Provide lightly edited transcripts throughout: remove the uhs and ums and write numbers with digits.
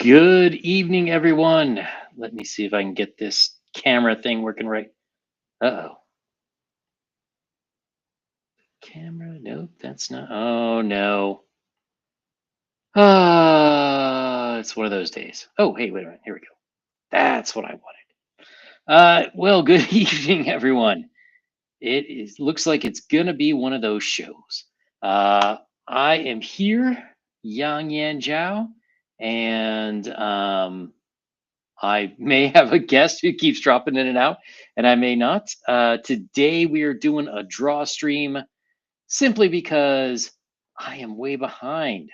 Good evening, everyone. Let me see if I can get this camera thing working right. Uh-oh. Camera? Nope, that's not. Oh, no. It's one of those days. Oh, hey, wait a minute. Here we go. That's what I wanted. Well, good evening, everyone. Looks like it's gonna be one of those shows. Uh, I am here, Yang Yan Zhao, and I may have a guest who keeps dropping in and out, and I may not. Today we are doing a draw stream simply because I am way behind.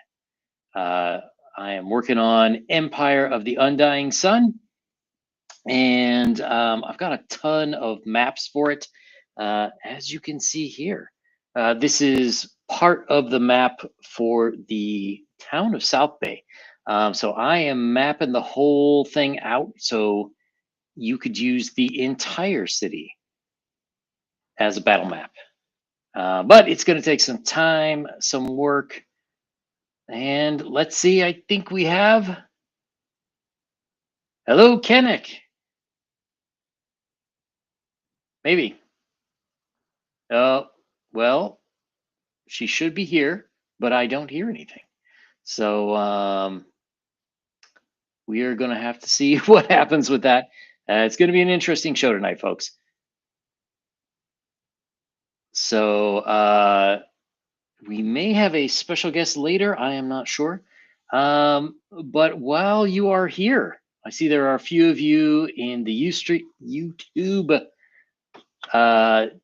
Uh, I am working on Empire of the Undying Sun, and I've got a ton of maps for it, as you can see here. This is part of the map for the town of South Bay. So I am mapping the whole thing out so you could use the entire city as a battle map. But it's going to take some time, some work. And let's see, I think we have. Hello, Kannek. Maybe. Well, she should be here, but I don't hear anything. So we are going to have to see what happens with that. It's going to be an interesting show tonight, folks. So we may have a special guest later. I am not sure. But while you are here, I see there are a few of you in the YouTube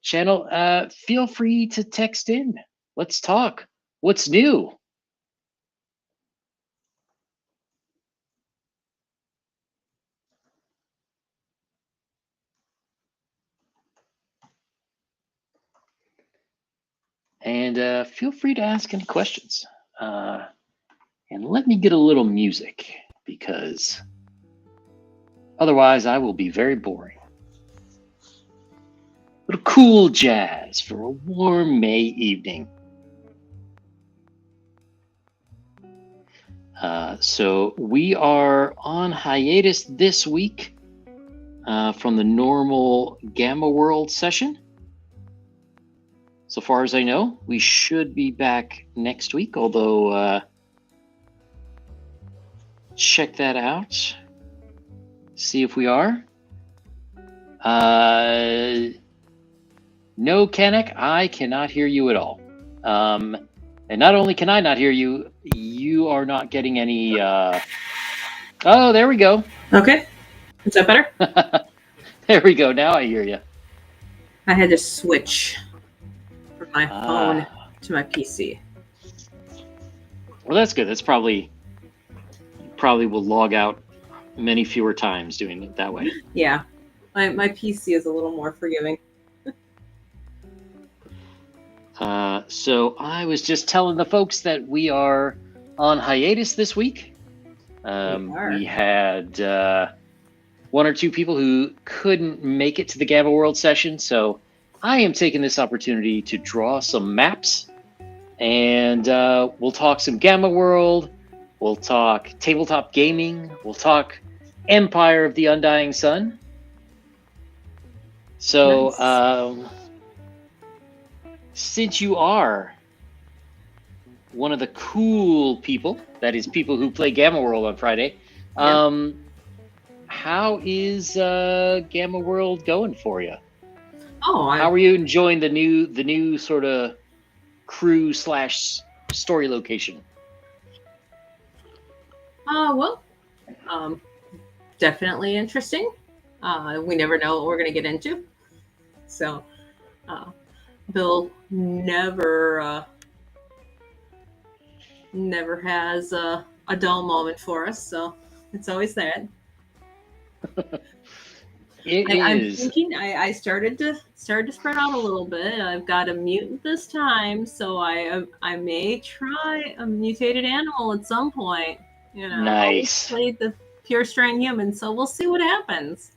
channel. Feel free to text in. Let's talk. What's new? And feel free to ask any questions. And let me get a little music because otherwise I will be very boring. A little cool jazz for a warm May evening. So we are on hiatus this week from the normal Gamma World session. So far as I know, we should be back next week, although check that out. See if we are. No, Kannek, I cannot hear you at all. And not only can I not hear you, you are not getting any. Oh, there we go. Okay. Is that better? There we go. Now I hear you. I had to switch from my phone to my PC. Well, that's good. That's probably will log out many fewer times doing it that way. Yeah. My PC is a little more forgiving. So I was just telling the folks that we are on hiatus this week. We had one or two people who couldn't make it to the Gamma World session, so I am taking this opportunity to draw some maps, and we'll talk some Gamma World, we'll talk tabletop gaming, we'll talk Empire of the Undying Sun. So, nice. Since you are one of the cool people, that is people who play Gamma World on Friday, how is Gamma World going for you? Oh, how are you enjoying the new sort of crew / story location? Well, definitely interesting. We never know what we're going to get into. So, Bill never has a dull moment for us, so it's always that. I'm thinking I started to spread out a little bit. I've got a mutant this time, so I may try a mutated animal at some point. You know, nice. I played the pure strain human, so we'll see what happens.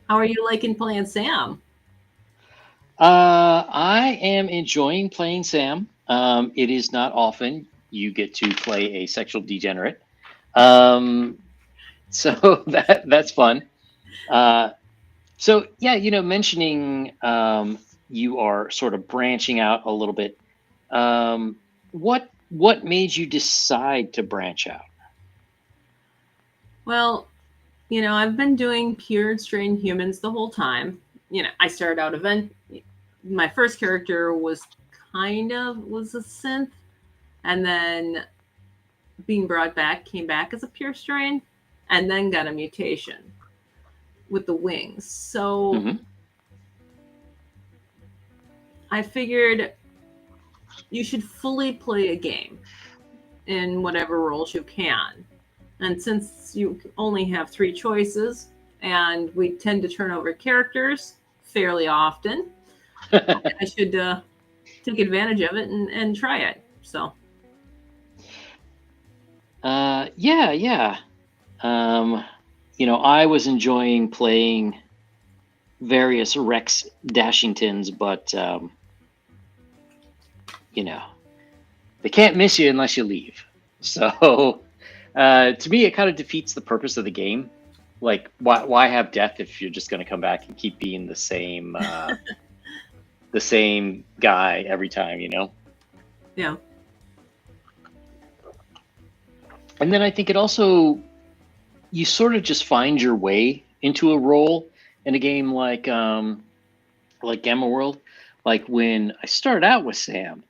How are you liking playing Sam? I am enjoying playing Sam. It is not often you get to play a sexual degenerate. So that's fun. So yeah, mentioning you are sort of branching out a little bit. What made you decide to branch out? Well, I've been doing pure and strained humans the whole time. I started out my first character was was a synth, and then being brought back, came back as a pure strain, and then got a mutation with the wings. So Mm-hmm. I figured you should fully play a game in whatever roles you can. And since you only have 3 choices, and we tend to turn over characters fairly often, I should take advantage of it and try it. So. Yeah. I was enjoying playing various Rex Dashingtons, but they can't miss you unless you leave. So to me, it kind of defeats the purpose of the game. Like, why have death if you're just going to come back and keep being the same the same guy every time, Yeah. And then I think it also, you sort of just find your way into a role in a game like Gamma World. Like when I started out with Sam,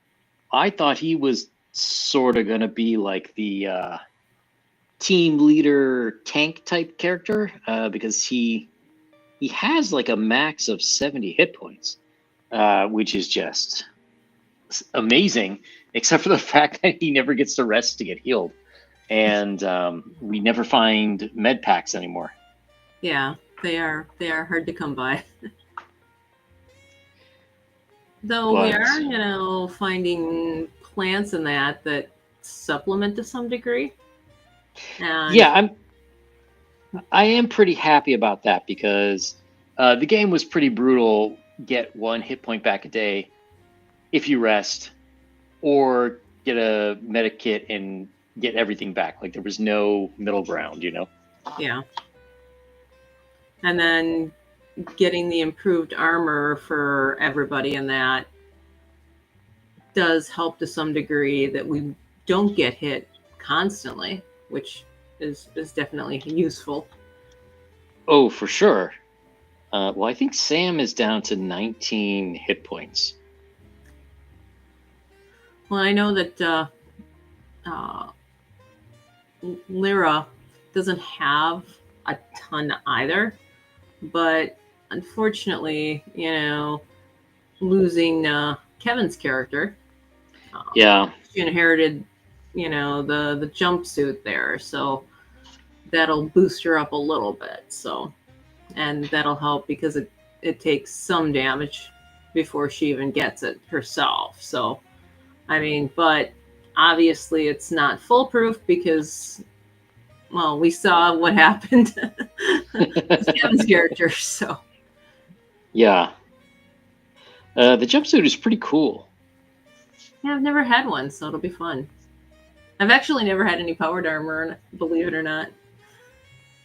I thought he was sort of going to be like the team leader tank type character because he has like a max of 70 hit points, which is just amazing, except for the fact that he never gets to rest to get healed. And we never find med packs anymore. Yeah, they are hard to come by. Though we are, finding plants in that supplement to some degree. And yeah, I am pretty happy about that because the game was pretty brutal. Get 1 hit point back a day if you rest, or get a medic kit and get everything back. Like there was no middle ground, Yeah. And then getting the improved armor for everybody in that does help to some degree that we don't get hit constantly, which is definitely useful. Oh, for sure. Well, I think Sam is down to 19 hit points. Well, I know that Lyra doesn't have a ton either, but unfortunately, losing Kevin's character, Yeah. she inherited, the jumpsuit there, so that'll boost her up a little bit. So, and that'll help because it takes some damage before she even gets it herself. So, I mean, but obviously it's not foolproof because, well, we saw what happened with Kevin's character. So, yeah. The jumpsuit is pretty cool. yeah, I've never had one, so it'll be fun. I've actually never had any powered armor, believe it or not.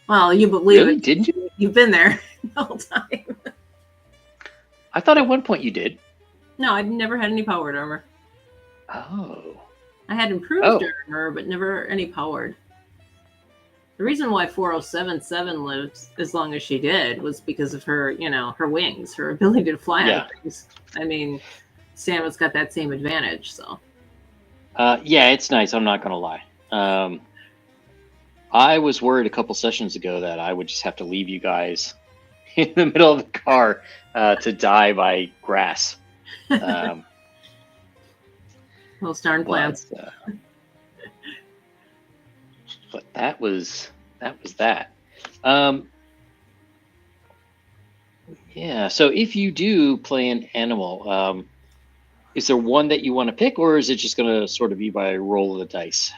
Well, you believe really? it. Didn't you? You've been there the whole time. I thought at one point you did. No, I've never had any powered armor. Oh. I had improved armor, but never any powered. The reason why 4077 lived as long as she did was because of her, her wings, her ability to fly on things. I mean, Sam has got that same advantage, so. Yeah, it's nice. I'm not going to lie. I was worried a couple sessions ago that I would just have to leave you guys in the middle of the car to die by grass. Those darn plants. But that was that. Yeah. So if you do play an animal, is there one that you want to pick, or is it just going to sort of be by roll of the dice?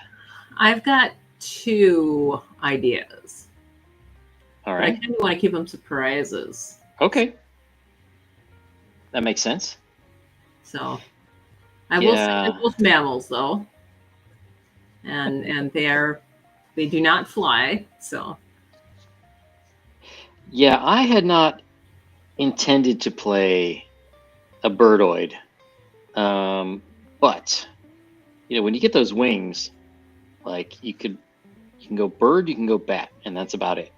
I've got 2 ideas. All right. I kind of want to keep them surprises. Okay. That makes sense. So I will say they're both mammals, though. And they are They do not fly, so. Yeah, I had not intended to play a birdoid, but when you get those wings, like you can go bird, you can go bat, and that's about it.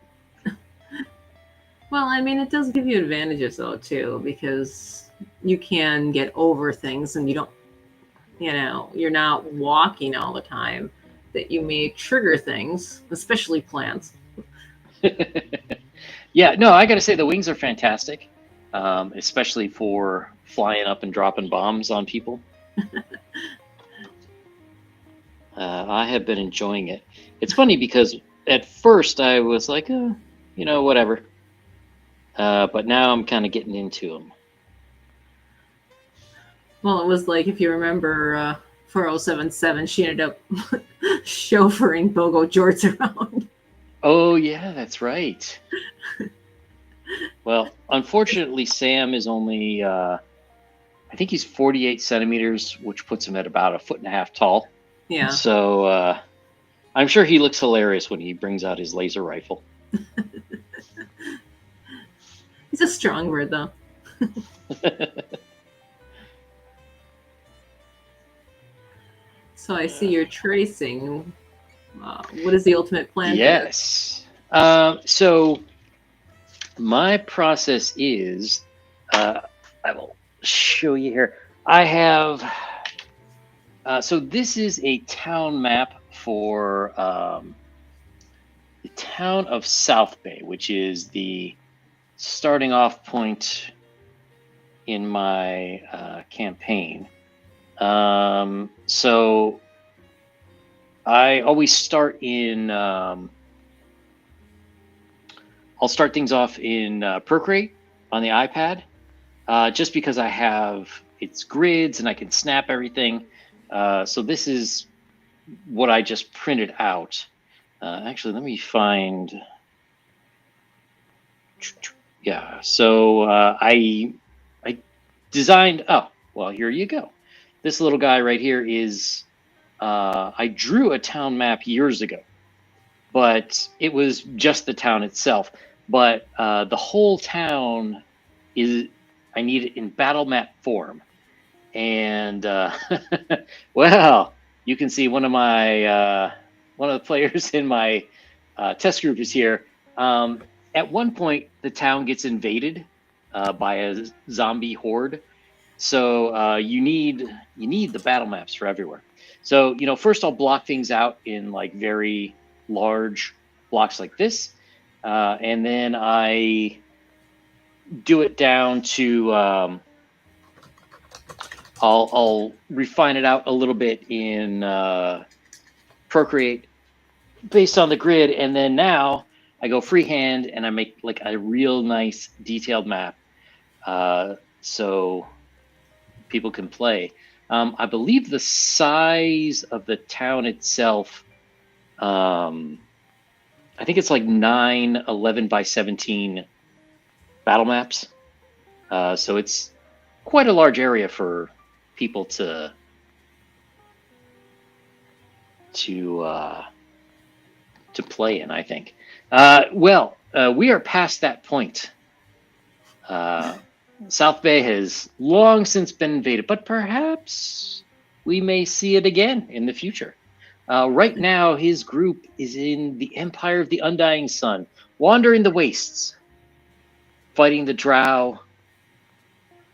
Well, I mean, it does give you advantages though too, because you can get over things, and you don't, you're not walking all the time. That you may trigger things, especially plants. Yeah, no, I got to say the wings are fantastic, especially for flying up and dropping bombs on people. I have been enjoying it. It's funny because at first I was like, whatever. But now I'm kind of getting into them. Well, it was like, if you remember 4077, she ended up chauffeuring Bogo Jorts around. Oh, yeah, that's right. Well, unfortunately, Sam is only, I think he's 48 centimeters, which puts him at about 1.5 feet tall. Yeah. So I'm sure he looks hilarious when he brings out his laser rifle. He's a strong bird, though. So I see you're tracing. What is the ultimate plan? Yes. So my process is, I will show you here. I have, so this is a town map for the town of South Bay, which is the starting off point in my campaign. So I always start in, I'll start things off in Procreate on the iPad, just because I have its grids and I can snap everything. So this is what I just printed out. Actually, let me find. Yeah, so I designed. Oh, well, here you go. This little guy right here is. I drew a town map years ago, but it was just the town itself. But the whole town is. I need it in battle map form, and well, you can see one of the players in my test group is here. At one point, the town gets invaded by a zombie horde. So you need the battle maps for everywhere. So first I'll block things out in like very large blocks like this, and then I do it down to. I'll refine it out a little bit in Procreate based on the grid, and then now I go freehand and I make like a real nice detailed map, so people can play. I believe the size of the town itself, I think it's like 9-11 by 17 battle maps, so it's quite a large area for people to play in, I think. We are past that point. South Bay has long since been invaded, but perhaps we may see it again in the future. Right now, his group is in the Empire of the Undying Sun, wandering the wastes, fighting the drow,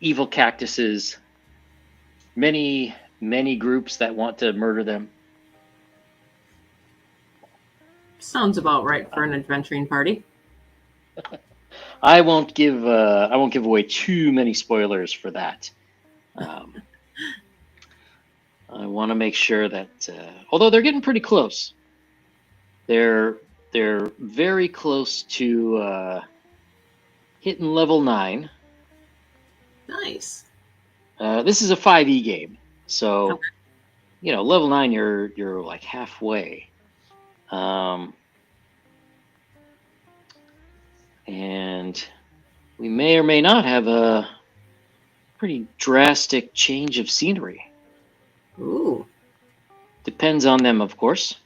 evil cactuses, many groups that want to murder them. Sounds about right for an adventuring party. I won't give away too many spoilers for that. I want to make sure that although they're getting pretty close, they're very close to hitting level 9. Nice. This is a 5e game, so okay. Level 9 you're like halfway. And we may or may not have a pretty drastic change of scenery. Ooh. Depends on them, of course.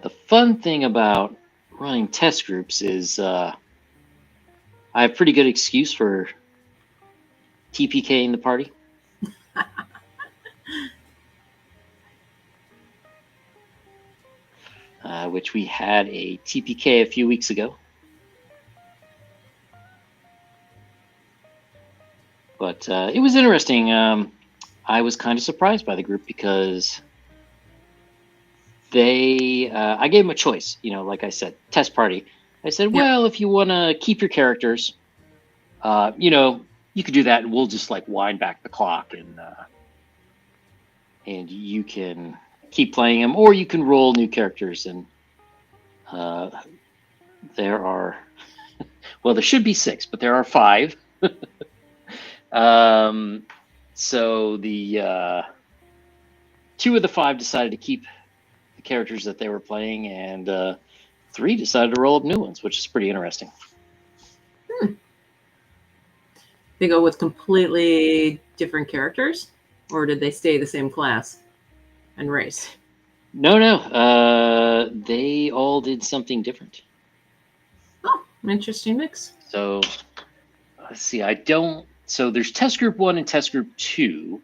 the fun thing about running test groups is I have pretty good excuse for TPK in the party. Which we had a TPK a few weeks ago. But it was interesting. I was kind of surprised by the group because I gave them a choice, like I said, test party. I said, well, if you want to keep your characters, you could do that, and we'll just like wind back the clock, and you can keep playing them, or you can roll new characters. And there are, well, there should be 6, but there are 5. So the 2 of the 5 decided to keep the characters that they were playing, and 3 decided to roll up new ones, which is pretty interesting. They go with completely different characters, or did they stay the same class and race? No. They all did something different. Oh, an interesting mix. So let's see. So there's test group 1 and test group 2.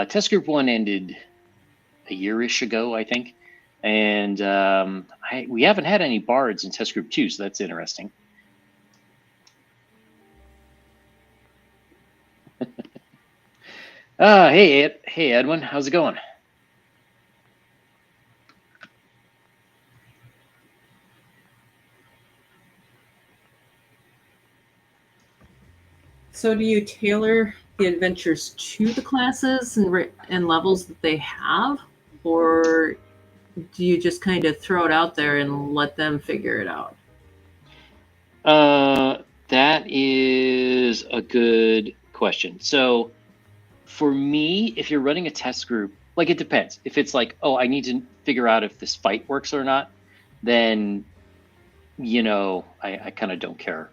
Test group 1 ended a year-ish ago, I think. And we haven't had any bards in test group 2, so that's interesting. Hey Edwin, how's it going? So do you tailor the adventures to the classes and levels that they have, or do you just kind of throw it out there and let them figure it out? That is a good question. So for me, if you're running a test group, like it depends. If it's like, oh, I need to figure out if this fight works or not, then, I kind of don't care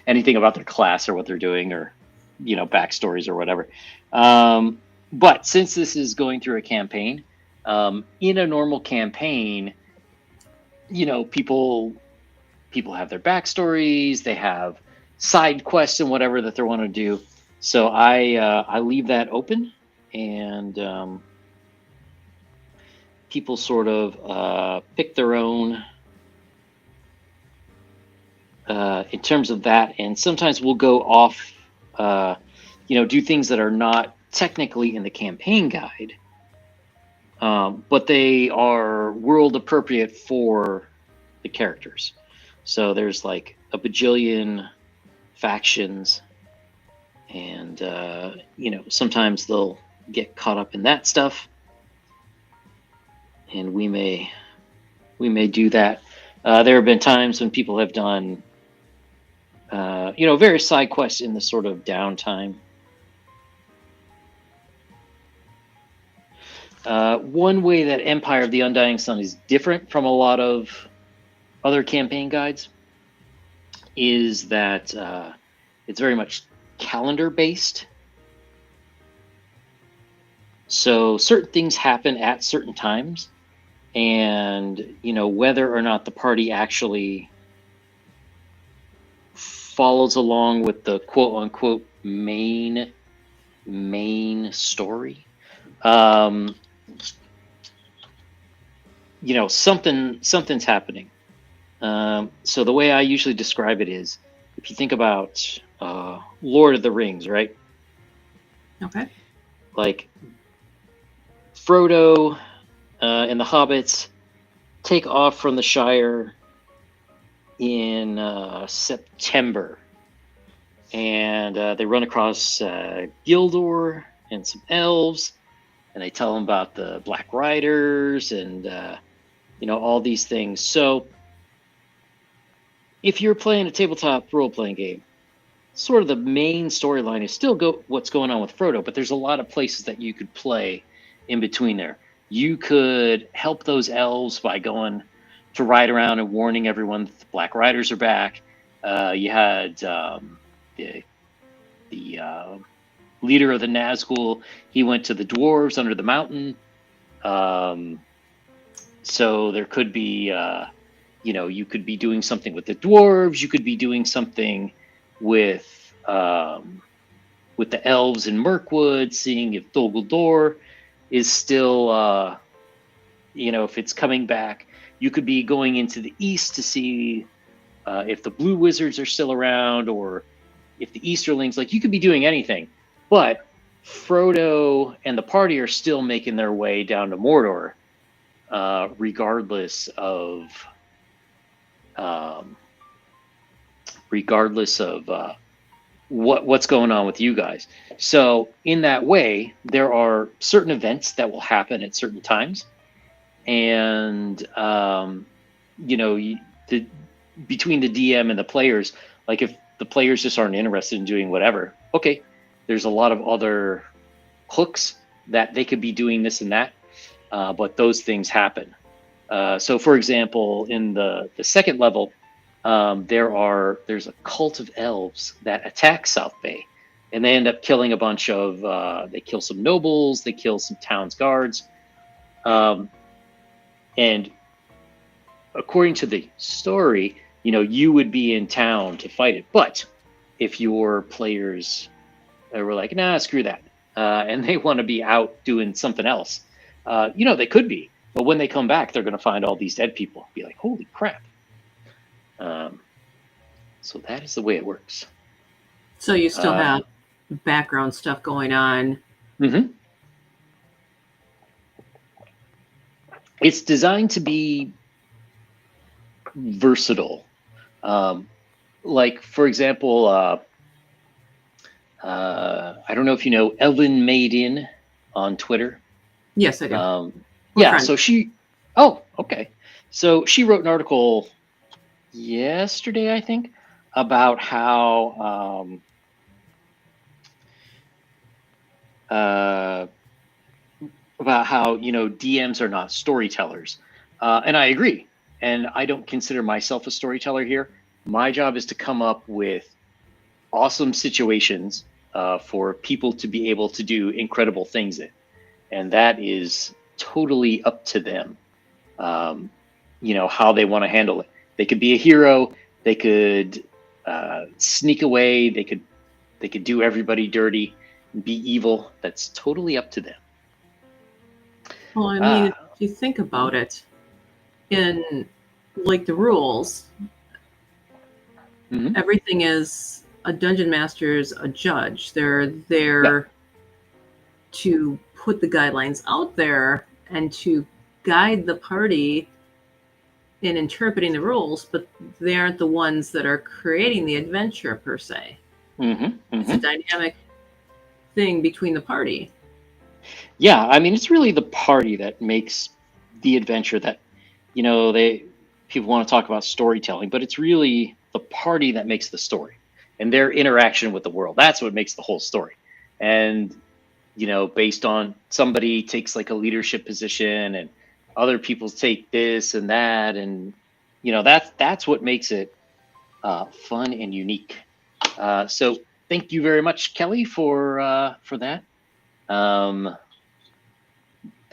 anything about their class or what they're doing or, backstories or whatever. But since this is going through a campaign, in a normal campaign, people have their backstories, they have side quests and whatever that they want to do. So I leave that open, and people sort of pick their own in terms of that. And sometimes we'll go off, do things that are not technically in the campaign guide, but they are world appropriate for the characters. So there's like a bajillion factions, and sometimes they'll get caught up in that stuff, and we may do that. There have been times when people have done various side quests in the sort of downtime. One way that Empire of the Undying Sun is different from a lot of other campaign guides is that it's very much calendar based. So certain things happen at certain times, and whether or not the party actually follows along with the quote unquote main story, something's happening. So the way I usually describe it is, if you think about Lord of the Rings, right? Okay. Like Frodo and the hobbits take off from the Shire in September, and they run across Gildor and some elves, and they tell them about the Black Riders and all these things. So if you're playing a tabletop role-playing game, sort of the main storyline is still what's going on with Frodo, but there's a lot of places that you could play in between there. You could help those elves by going to ride around and warning everyone that the Black Riders are back. You had the leader of the Nazgul. He went to the dwarves under the mountain. So there could be, you could be doing something with the dwarves. You could be doing something with the elves in Mirkwood, seeing if Dol Guldur is still, if it's coming back. You could be going into the east to see if the blue wizards are still around, or if the Easterlings. Like, you could be doing anything, but Frodo and the party are still making their way down to Mordor, regardless of what's going on with you guys. So in that way, there are certain events that will happen at certain times, and between the DM and the players, like if the players just aren't interested in doing whatever, okay, there's a lot of other hooks that they could be doing this and that, but those things happen. So for example, in the second level, there's a cult of elves that attack South Bay, and they end up killing a bunch of they kill some nobles, they kill some town's guards, and according to the story, you would be in town to fight it. But if your players were like, nah, screw that, and they want to be out doing something else, they could be. But when they come back, they're going to find all these dead people. Be like, holy crap. So that is the way it works. So you still have background stuff going on. Mm-hmm. It's designed to be versatile. Like, for example, I don't know if you know Elven Maiden on Twitter. Yes, I do. Yeah, so oh, okay. So she wrote an article yesterday, I think, about how DMs are not storytellers, and I agree. And I don't consider myself a storyteller here. My job is to come up with awesome situations for people to be able to do incredible things in, and that is totally up to them. How they want to handle it. They could be a hero. They could sneak away. They could do everybody dirty, be evil. That's totally up to them. Well, I mean, if you think about it, in like the rules, mm-hmm. everything is a dungeon master's a judge. They're there to put the guidelines out there and to guide the party in interpreting the rules, but they aren't the ones that are creating the adventure per se. Mm-hmm. Mm-hmm. It's a dynamic thing between the party. Yeah, I mean, it's really the party that makes the adventure. That people want to talk about storytelling, but it's really the party that makes the story and their interaction with the world. That's what makes the whole story. And based on somebody takes like a leadership position and other people take this and that, and that's what makes it fun and unique. So thank you very much, Kelly, for that.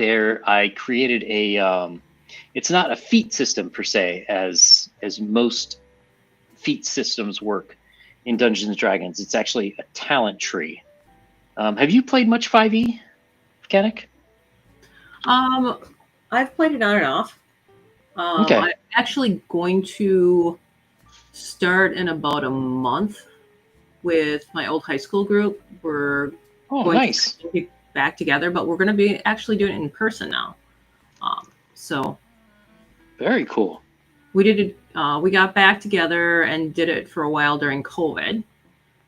I created a it's not a feat system per se, as most feat systems work in Dungeons and Dragons. It's actually a talent tree. Have you played much 5e, Kannek? I've played it on and off. Okay. I'm actually going to start in about a month with my old high school group. We're going to be back together, but we're going to be actually doing it in person now. So very cool. We did it. We got back together and did it for a while during COVID,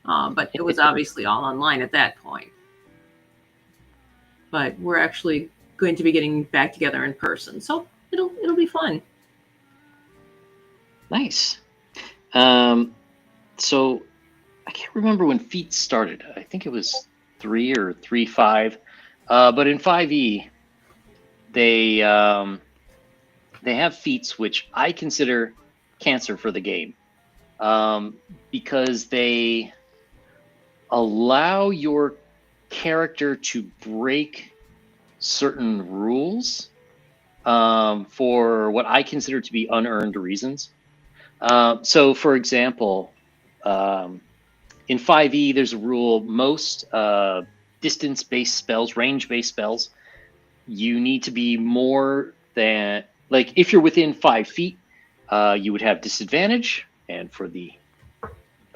but it was obviously all online at that point. But we're actually going to be getting back together in person, so it'll be fun. Nice. So I can't remember when feats started. I think it was 3 or 3.5. But in 5e, they have feats which I consider cancer for the game, because they allow your character to break certain rules for what I consider to be unearned reasons. So, for example, in 5e, there's a rule: most distance-based spells, range-based spells, you need to be more than, like, if you're within 5 feet, you would have disadvantage, and for the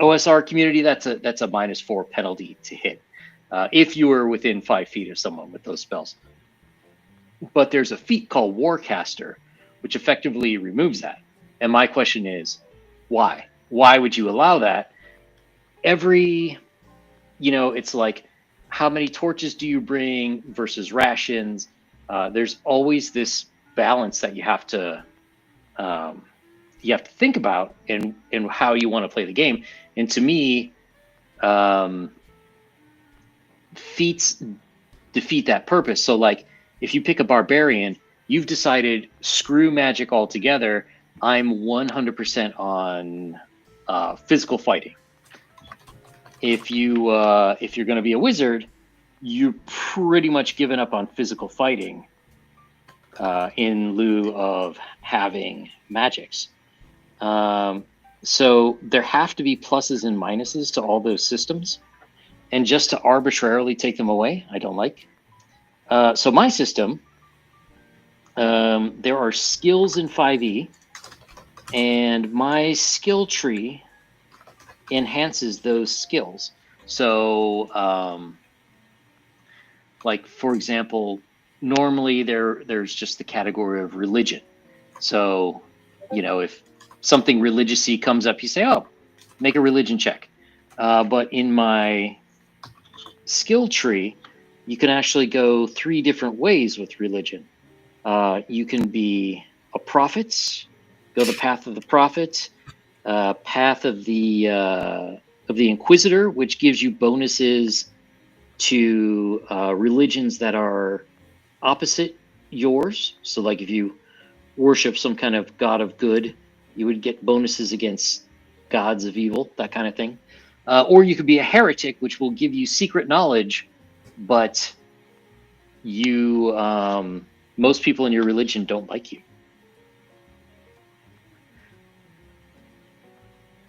OSR community, that's a -4 penalty to hit if you are within 5 feet of someone with those spells. But there's a feat called Warcaster, which effectively removes that. And my question is, why? Why would you allow that? It's like, how many torches do you bring versus rations? There's always this balance that you have to think about in how you want to play the game. And to me, feats defeat that purpose. So, like, if you pick a barbarian, you've decided screw magic altogether. I'm 100% on physical fighting. If you're going to be a wizard, you're pretty much given up on physical fighting in lieu of having magics. So there have to be pluses and minuses to all those systems, and just to arbitrarily take them away, I don't like. So my system, there are skills in 5e, and my skill tree enhances those skills. So, like, for example, normally there's just the category of religion. So, if something religious-y comes up, you say, oh, make a religion check. But in my skill tree, you can actually go 3 different ways with religion. You can be a prophet, go the path of the prophet, path of the Inquisitor, which gives you bonuses to religions that are opposite yours. So, like, if you worship some kind of god of good, you would get bonuses against gods of evil, that kind of thing. Or you could be a heretic, which will give you secret knowledge, but you most people in your religion don't like you.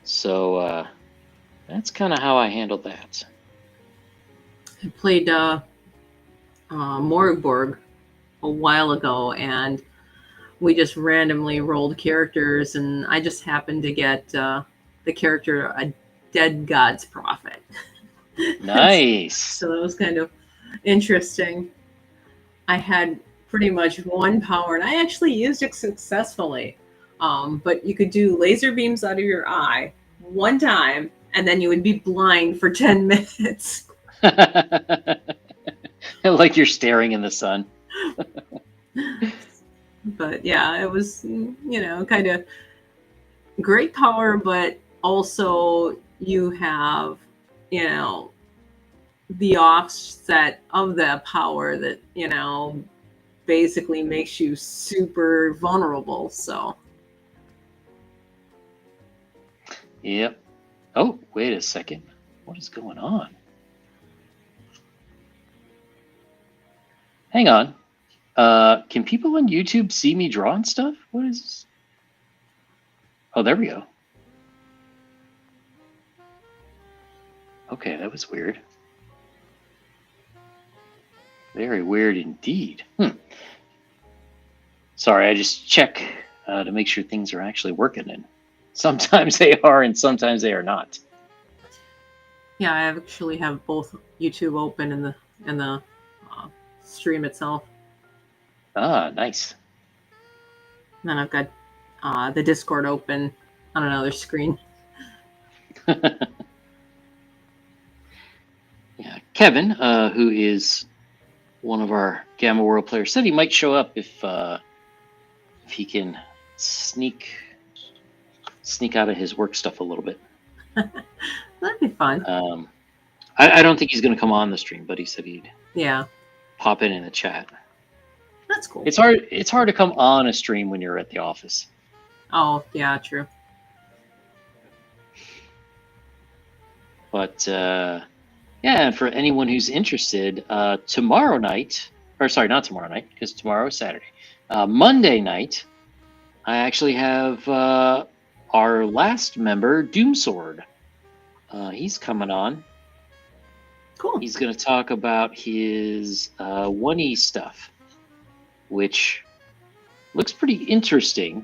So that's kind of how I handled that. I played Morgborg a while ago, and we just randomly rolled characters, and I just happened to get the character a dead god's prophet. Nice. So that was kind of interesting. I had pretty much one power, and I actually used it successfully. But you could do laser beams out of your eye one time, and then you would be blind for 10 minutes. Like you're staring in the sun. But yeah, it was, kind of great power, but also you have, the offset of that power that, basically makes you super vulnerable. So. Yep. Oh, wait a second. What is going on? Hang on. Can people on YouTube see me drawing stuff? What is this? Oh, there we go. Okay, that was weird. Very weird indeed. Sorry, I just check to make sure things are actually working, and sometimes they are and sometimes they are not. Yeah, I actually have both YouTube open and the stream itself. Ah, nice. And then I've got the Discord open on another screen. Yeah, Kevin, who is one of our Gamma World players, said he might show up if he can sneak out of his work stuff a little bit. That'd be fun. I don't think he's going to come on the stream, but he said he'd pop in the chat. That's cool. It's hard to come on a stream when you're at the office. Oh, yeah, true. But yeah, and for anyone who's interested, tomorrow night or sorry, not tomorrow night, because tomorrow is Saturday. Monday night, I actually have our last member, Doomsword. He's coming on. Cool. He's going to talk about his 1E stuff, which looks pretty interesting.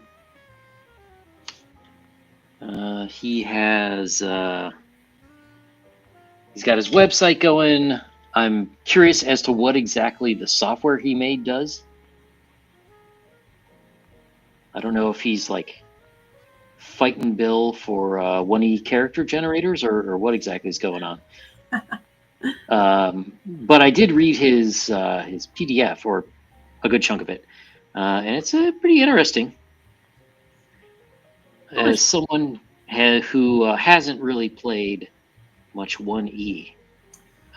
He has he's got his website going. I'm curious as to what exactly the software he made does. I don't know if he's like fighting Bill for 1E character generators or what exactly is going on. But I did read his PDF, or a good chunk of it, and it's pretty interesting. As someone who hasn't really played much 1E,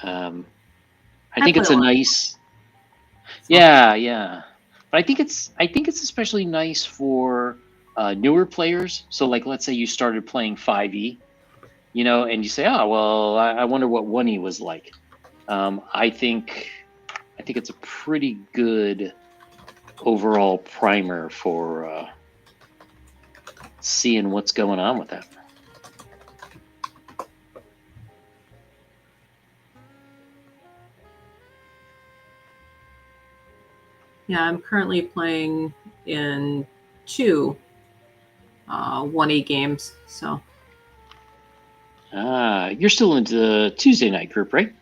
I think it's a nice, yeah. But I think it's especially nice for newer players. So, like, let's say you started playing 5E, and you say, "Oh, well, I wonder what 1E was like." I think it's a pretty good overall primer for seeing what's going on with that. Yeah, I'm currently playing in 2 1E games. So. You're still into the Tuesday night group, right?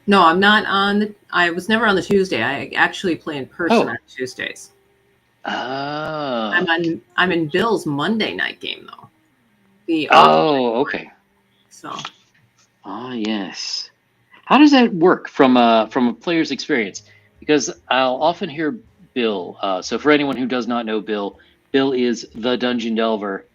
No, I'm not on I was never on the Tuesday. I actually play in person on Tuesdays. I'm in Bill's Monday night game though. Okay. So. Yes. How does that work from a player's experience? Because I'll often hear Bill. So for anyone who does not know Bill is the Dungeon Delver.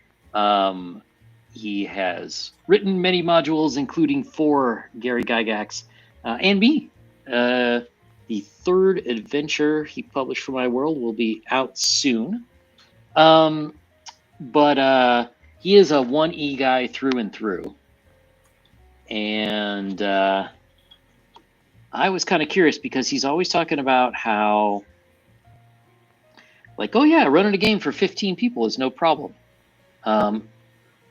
He has written many modules, including for Gary Gygax and me. The 3rd adventure he published for my world will be out soon. But he is a 1E guy through and through. And I was kind of curious because he's always talking about how, like, oh yeah, running a game for 15 people is no problem.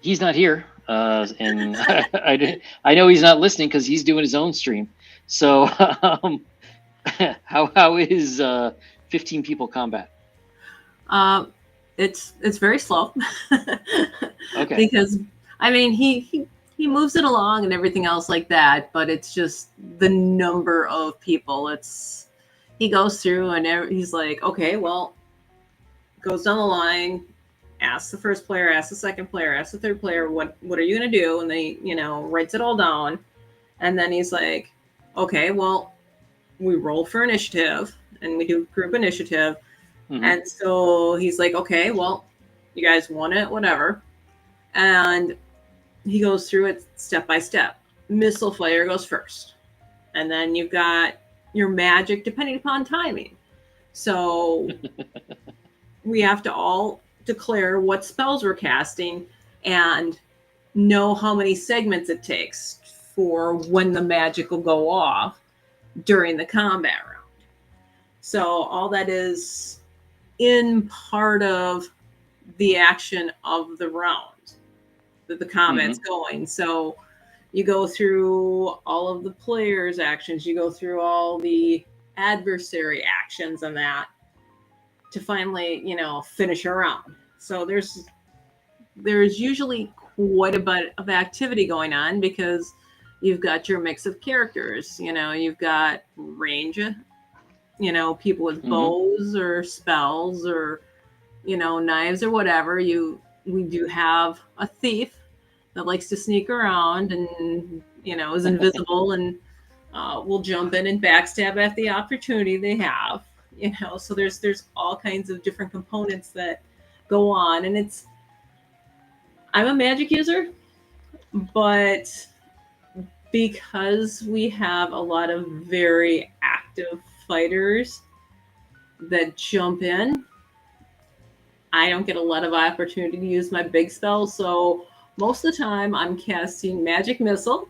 He's not here, and I know he's not listening because he's doing his own stream. So, how is 15 people combat? It's very slow. Okay. Because I mean he moves it along and everything else like that, but it's just the number of people. He goes through and he's like, okay, well, goes down the line, asks the first player, asks the second player, asks the third player, what are you going to do? And they, writes it all down. And then he's like, okay, well, we roll for initiative and we do group initiative. Mm-hmm. And so he's like, okay, well, you guys want it, whatever. And he goes through it step by step. Missile Fire goes first. And then you've got your magic depending upon timing. So we have to all declare what spells we're casting and know how many segments it takes for when the magic will go off during the combat round. So all that is in part of the action of the round that the combat's going. So you go through all of the players' actions, you go through all the adversary actions and that to finally, finish a round. So there's usually quite a bit of activity going on because you've got your mix of characters. You've got range, people with bows or spells or, knives or whatever. We do have a thief that likes to sneak around and, is invisible and will jump in and backstab at the opportunity they have. So there's all kinds of different components that go on, and I'm a magic user, but because we have a lot of very active fighters that jump in, I don't get a lot of opportunity to use my big spells. So most of the time I'm casting Magic Missile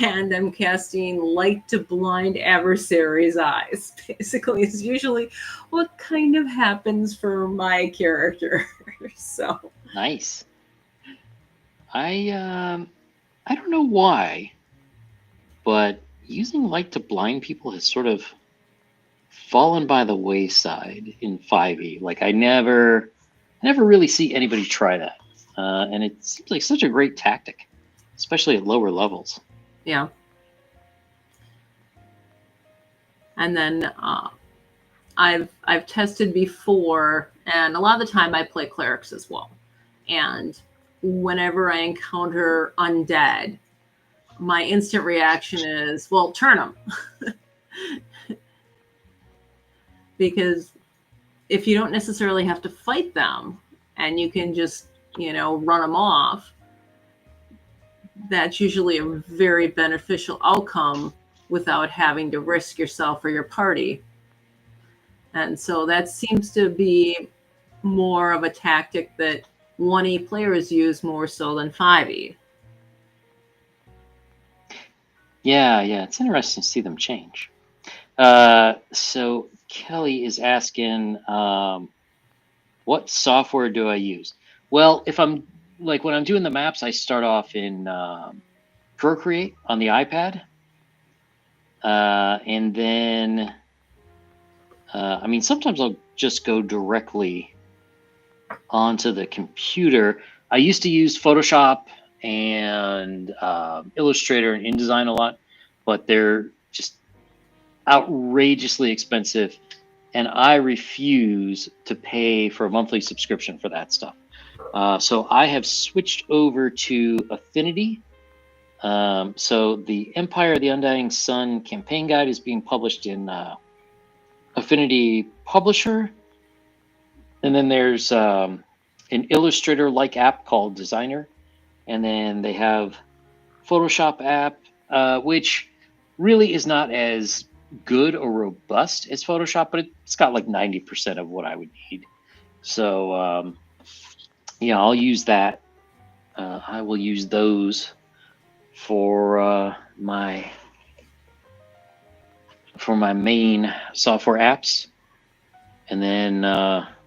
and I'm casting light to blind adversaries' eyes. Basically, it's usually what kind of happens for my character. So Nice. I don't know why, but using light to blind people has sort of fallen by the wayside in 5e. Like I never really see anybody try that, and it seems like such a great tactic, especially at lower levels. yeah. And then I've tested before, and a lot of the time I play clerics as well. And whenever I encounter undead, my instant reaction is, well, turn them. Because if you don't necessarily have to fight them and you can just, run them off, that's usually a very beneficial outcome without having to risk yourself or your party. And so that seems to be more of a tactic that 1E players use more so than 5E. Yeah, it's interesting to see them change. So Kelly is asking, what software do I use? Well, if I'm like when I'm doing the maps, I start off in Procreate on the iPad, and then I mean sometimes I'll just go directly onto the computer. I used to use Photoshop and Illustrator and InDesign a lot, but they're just outrageously expensive, and I refuse to pay for a monthly subscription for that stuff. So I have switched over to Affinity. So the Empire of the Undying Sun campaign guide is being published in Affinity Publisher, and then there's an Illustrator-like app called Designer, and then they have Photoshop app, which really is not as good or robust as Photoshop, but it's got like 90% of what I would need. So yeah, I'll use that. I will use those for my main software apps, and then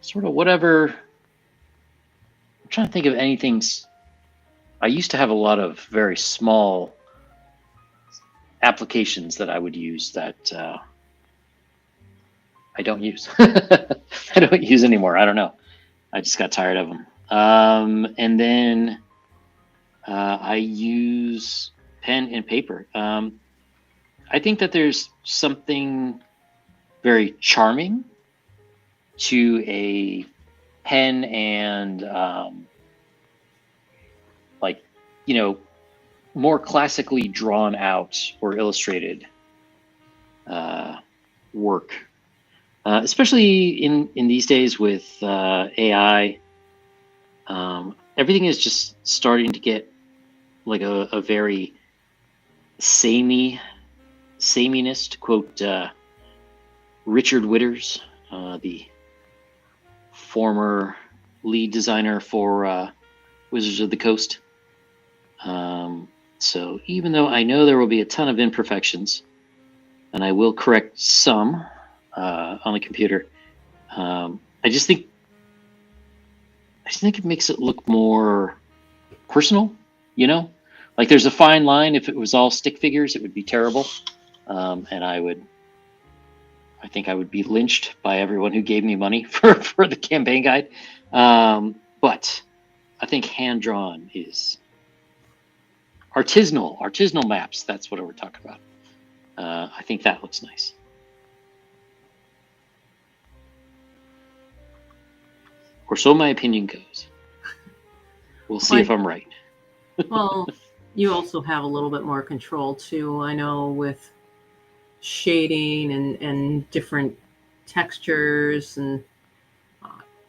sort of whatever. I'm trying to think of anything. I used to have a lot of very small applications that I would use that I don't use. I don't use anymore. I don't know. I just got tired of them. And then I use pen and paper. I think that there's something very charming to a pen and more classically drawn out or illustrated work, especially in these days with AI. Everything is just starting to get like a very sameness, to quote Richard Witters, the former lead designer for Wizards of the Coast. So even though I know there will be a ton of imperfections, and I will correct some on the computer, I just think it makes it look more personal, Like there's a fine line. If it was all stick figures, it would be terrible. And I think I would be lynched by everyone who gave me money for the campaign guide. But I think hand-drawn is artisanal maps. That's what we're talking about. I think that looks nice. Or so my opinion goes. We'll see if I'm right. Well, you also have a little bit more control too. I know with shading and different textures and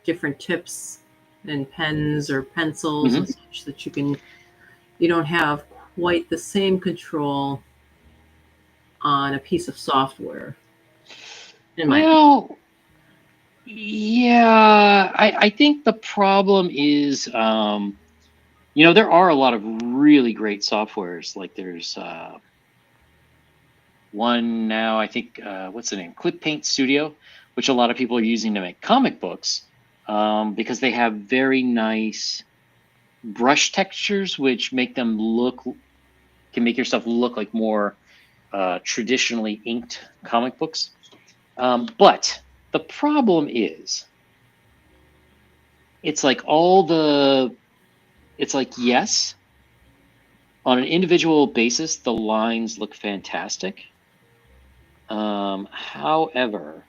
different tips and pens or pencils and such that you don't have quite the same control on a piece of software. Well, yeah, I think the problem is You know, there are a lot of really great softwares. Like there's one now, I think, what's the name? Clip Paint Studio, which a lot of people are using to make comic books because they have very nice brush textures, which make them can make your stuff look like more traditionally inked comic books. But the problem is, it's like yes, on an individual basis, the lines look fantastic. However,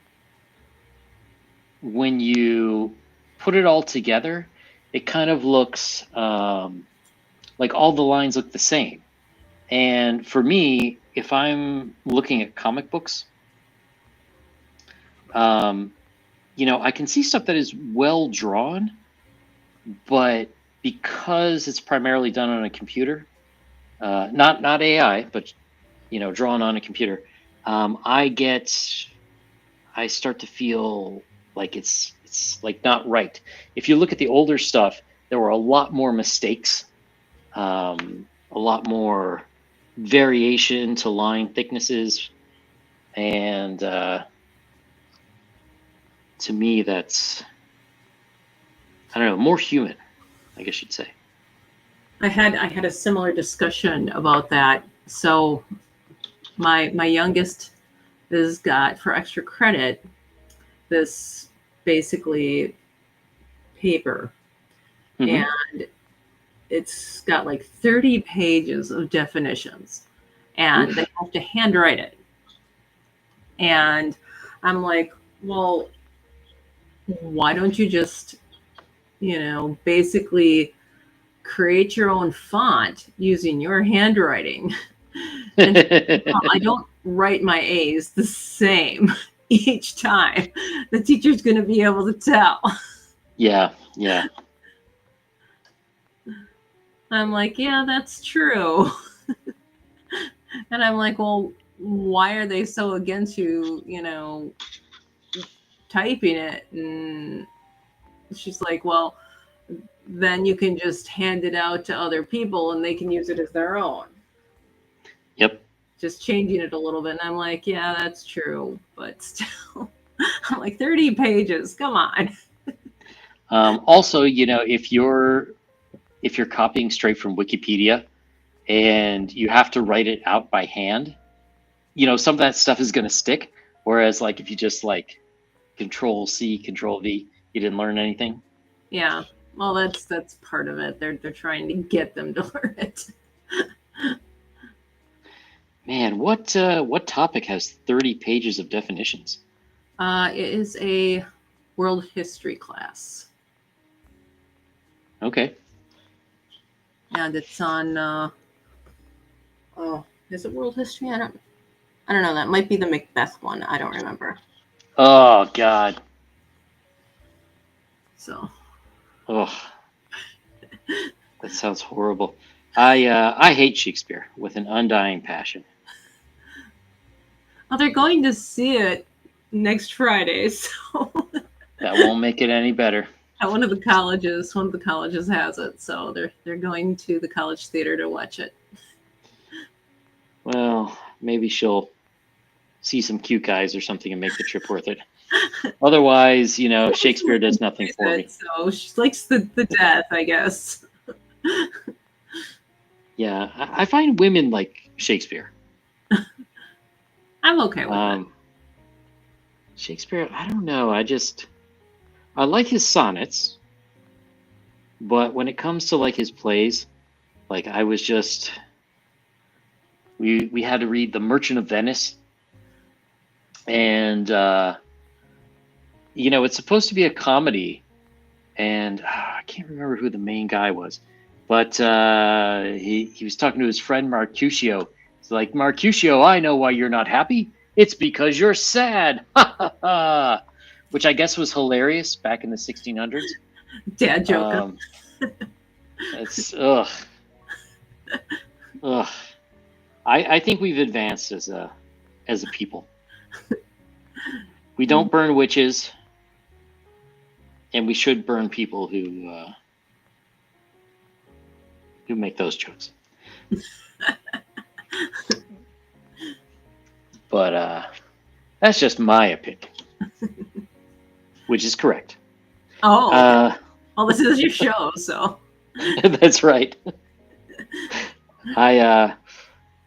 when you put it all together, it kind of looks like all the lines look the same. And for me, if I'm looking at comic books, you know, I can see stuff that is well drawn, but because it's primarily done on a computer, not AI, but you know, drawn on a computer, I start to feel like it's like not right. If you look at the older stuff, there were a lot more mistakes, a lot more variation to line thicknesses, and to me, that's, I don't know, more human, I guess you'd say. I had a similar discussion about that. So my youngest has got, for extra credit, this basically paper, and it's got like 30 pages of definitions, and they have to handwrite it. And I'm like, well, why don't you just, you know, basically create your own font using your handwriting? And I don't write my A's the same each time. The teacher's going to be able to tell. Yeah. I'm like, yeah, that's true. And I'm like, well, why are they so against you, you know, typing it? And she's like, well, then you can just hand it out to other people and they can use it as their own. Yep. Just changing it a little bit. And I'm like, yeah, that's true. But still, I'm like, 30 pages. Come on. Also, you know, if you're copying straight from Wikipedia and you have to write it out by hand, you know, some of that stuff is going to stick. Whereas, like, if you just like Control C, Control V, you didn't learn anything. Yeah. Well, that's part of it. They're trying to get them to learn it. Man, what topic has 30 pages of definitions? It is a world history class. Okay. And it's on is it world history? I don't know. That might be the Macbeth one. I don't remember. Oh God. So. Oh. That sounds horrible. I hate Shakespeare with an undying passion. Well, they're going to see it next Friday, so that won't make it any better. At one of the colleges has it, so they're going to the college theater to watch it. Well, maybe she'll see some cute guys or something and make the trip worth it. Otherwise, you know, Shakespeare does nothing for me. So she likes the death, I guess. Yeah, I find women like Shakespeare. I'm okay with it. Shakespeare, I don't know. I like his sonnets, but when it comes to like his plays, like I was just, we had to read The Merchant of Venice, and you know, it's supposed to be a comedy, and I can't remember who the main guy was, but he was talking to his friend Mercutio. It's like, Mercutio, I know why you're not happy. It's because you're sad. Which I guess was hilarious back in the 1600s. Dad joke. It's ugh. I think we've advanced as a people. We don't burn witches, and we should burn people who who make those jokes. But that's just my opinion, which is correct. Oh, okay. Well, this is your show, so. That's right.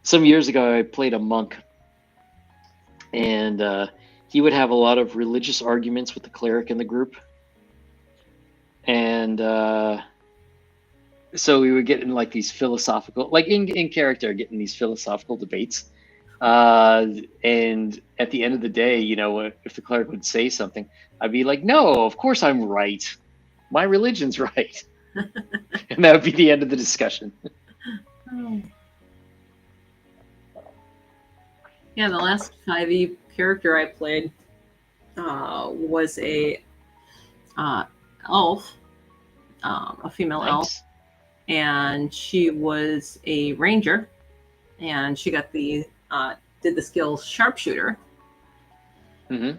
Some years ago, I played a monk, and he would have a lot of religious arguments with the cleric in the group. And so we would get in like these philosophical, like in character, getting these philosophical debates. And at the end of the day, you know, if the cleric would say something, I'd be like, no, of course I'm right. My religion's right. And that would be the end of the discussion. Oh. Yeah, the last 5e character I played was a elf, a female elf, and she was a ranger, and she got the did the skill sharpshooter. Mm-hmm.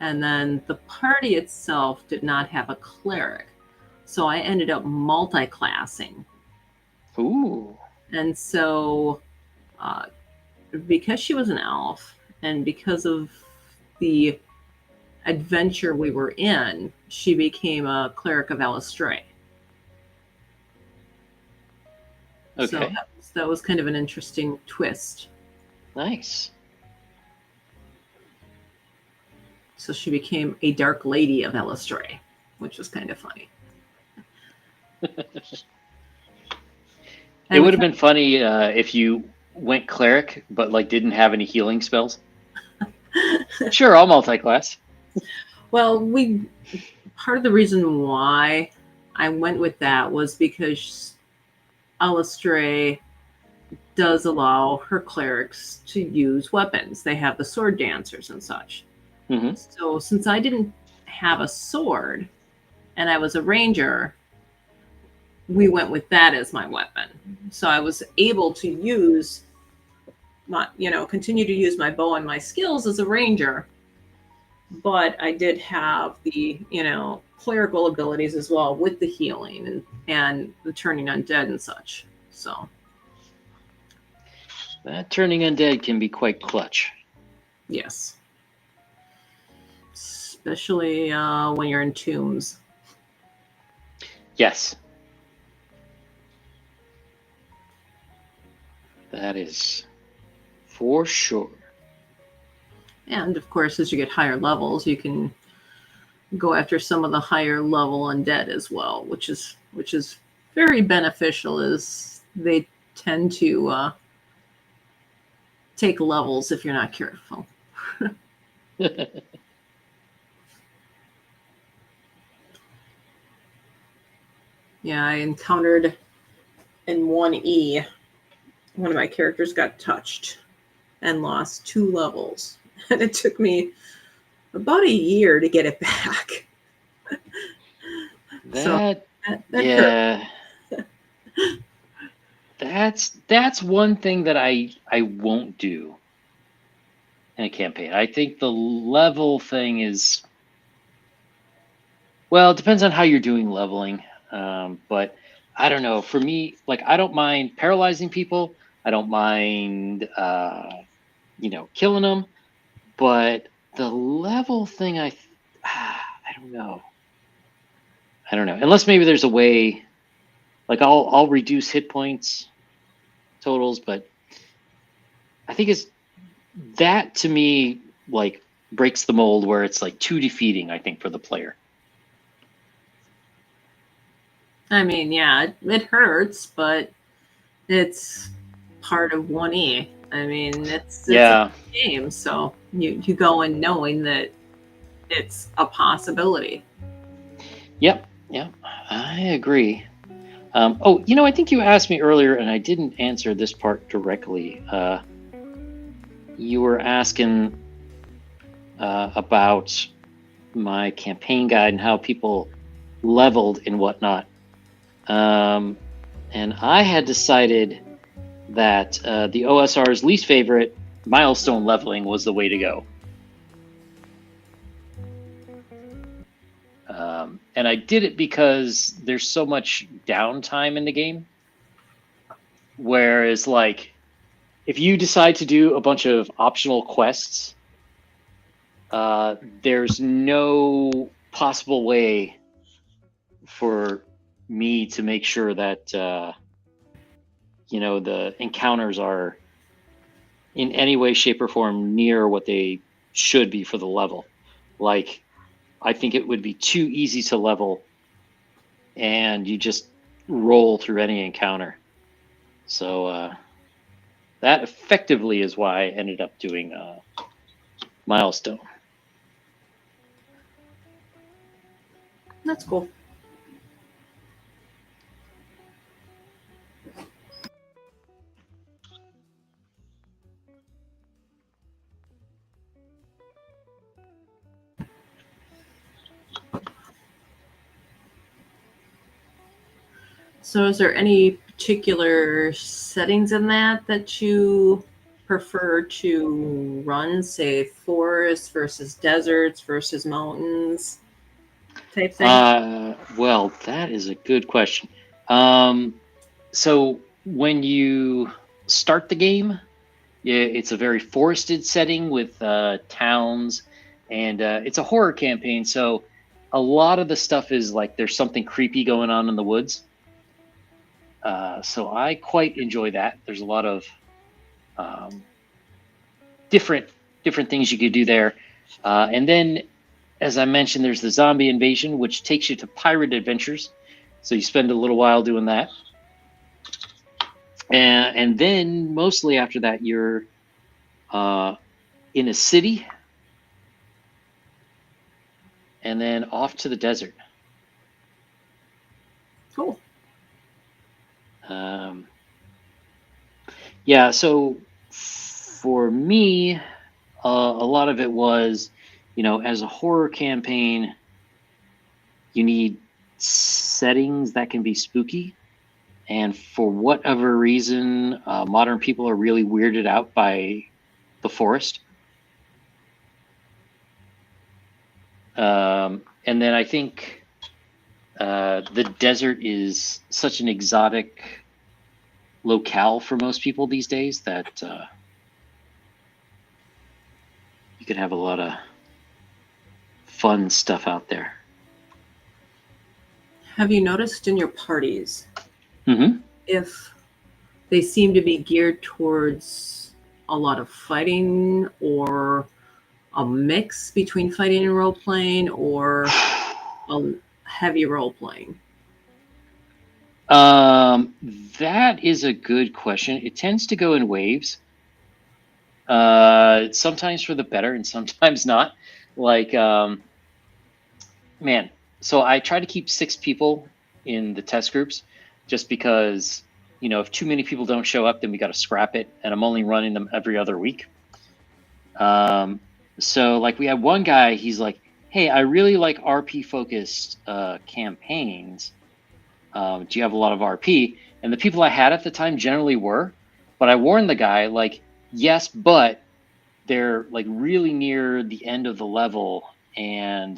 And then the party itself did not have a cleric, so I ended up multi-classing. Ooh. And so because she was an elf and because of the adventure we were in, she became a cleric of Alistray. Okay. So that was kind of an interesting twist. Nice. So she became a dark lady of Alistray, which was kind of funny. It would have been funny if you went cleric, but like didn't have any healing spells. Sure, I'll multi-class. Well, part of the reason why I went with that was because Alistray does allow her clerics to use weapons. They have the sword dancers and such. Mm-hmm. So since I didn't have a sword and I was a ranger, we went with that as my weapon. So I was able to use continue to use my bow and my skills as a ranger, but I did have the, clerical abilities as well with the healing and the turning undead and such. So that turning undead can be quite clutch. Yes. Especially when you're in tombs. Yes. That is for sure. And of course, as you get higher levels, you can go after some of the higher level undead as well, which is very beneficial, as they tend to take levels if you're not careful. Yeah, I encountered in 1E, one of my characters got touched and lost 2 levels. And it took me about a year to get it back. That yeah. That's one thing that I won't do in a campaign. I think the level thing is, well, it depends on how you're doing leveling. But I don't know. For me, like, I don't mind paralyzing people. I don't mind, killing them. But the level thing, I don't know. Unless maybe there's a way, like I'll reduce hit points totals, but I think it's that, to me, like, breaks the mold where it's like too defeating, I think, for the player. I mean, yeah, it hurts, but it's part of 1E. I mean, it's a game, so you go in knowing that it's a possibility. Yep, I agree. I think you asked me earlier, and I didn't answer this part directly. You were asking about my campaign guide and how people leveled and whatnot. And I had decided that the OSR's least favorite, milestone leveling, was the way to go. And I did it because there's so much downtime in the game. Whereas, like, if you decide to do a bunch of optional quests, there's no possible way for me to make sure that you know, the encounters are in any way, shape, or form near what they should be for the level. Like, I think it would be too easy to level, and you just roll through any encounter. So that effectively is why I ended up doing Milestone. That's cool. So is there any particular settings in that you prefer to run, say forests versus deserts versus mountains type thing? Well, that is a good question. So when you start the game, yeah, it's a very forested setting with towns, and it's a horror campaign. So a lot of the stuff is like there's something creepy going on in the woods. So I quite enjoy that. There's a lot of different things you could do there, and then, as I mentioned, there's the zombie invasion, which takes you to pirate adventures. So you spend a little while doing that, and then mostly after that you're in a city, and then off to the desert. Cool. Yeah, so for me, a lot of it was, you know, as a horror campaign, you need settings that can be spooky. And for whatever reason, modern people are really weirded out by the forest. And then I think the desert is such an exotic locale for most people these days that you could have a lot of fun stuff out there. Have you noticed in your parties Mm-hmm. if they seem to be geared towards a lot of fighting, or a mix between fighting and role playing, or a heavy role playing? That is a good question. It tends to go in waves. Sometimes for the better and sometimes not. Like, man, so I try to keep 6 people in the test groups, just because, you know, if too many people don't show up, then we got to scrap it, and I'm only running them every other week. So like we had one guy, he's like, hey, I really like RP focused campaigns. Do you have a lot of RP? And the people I had at the time generally were, but I warned the guy, like, yes, but they're like really near the end of the level, and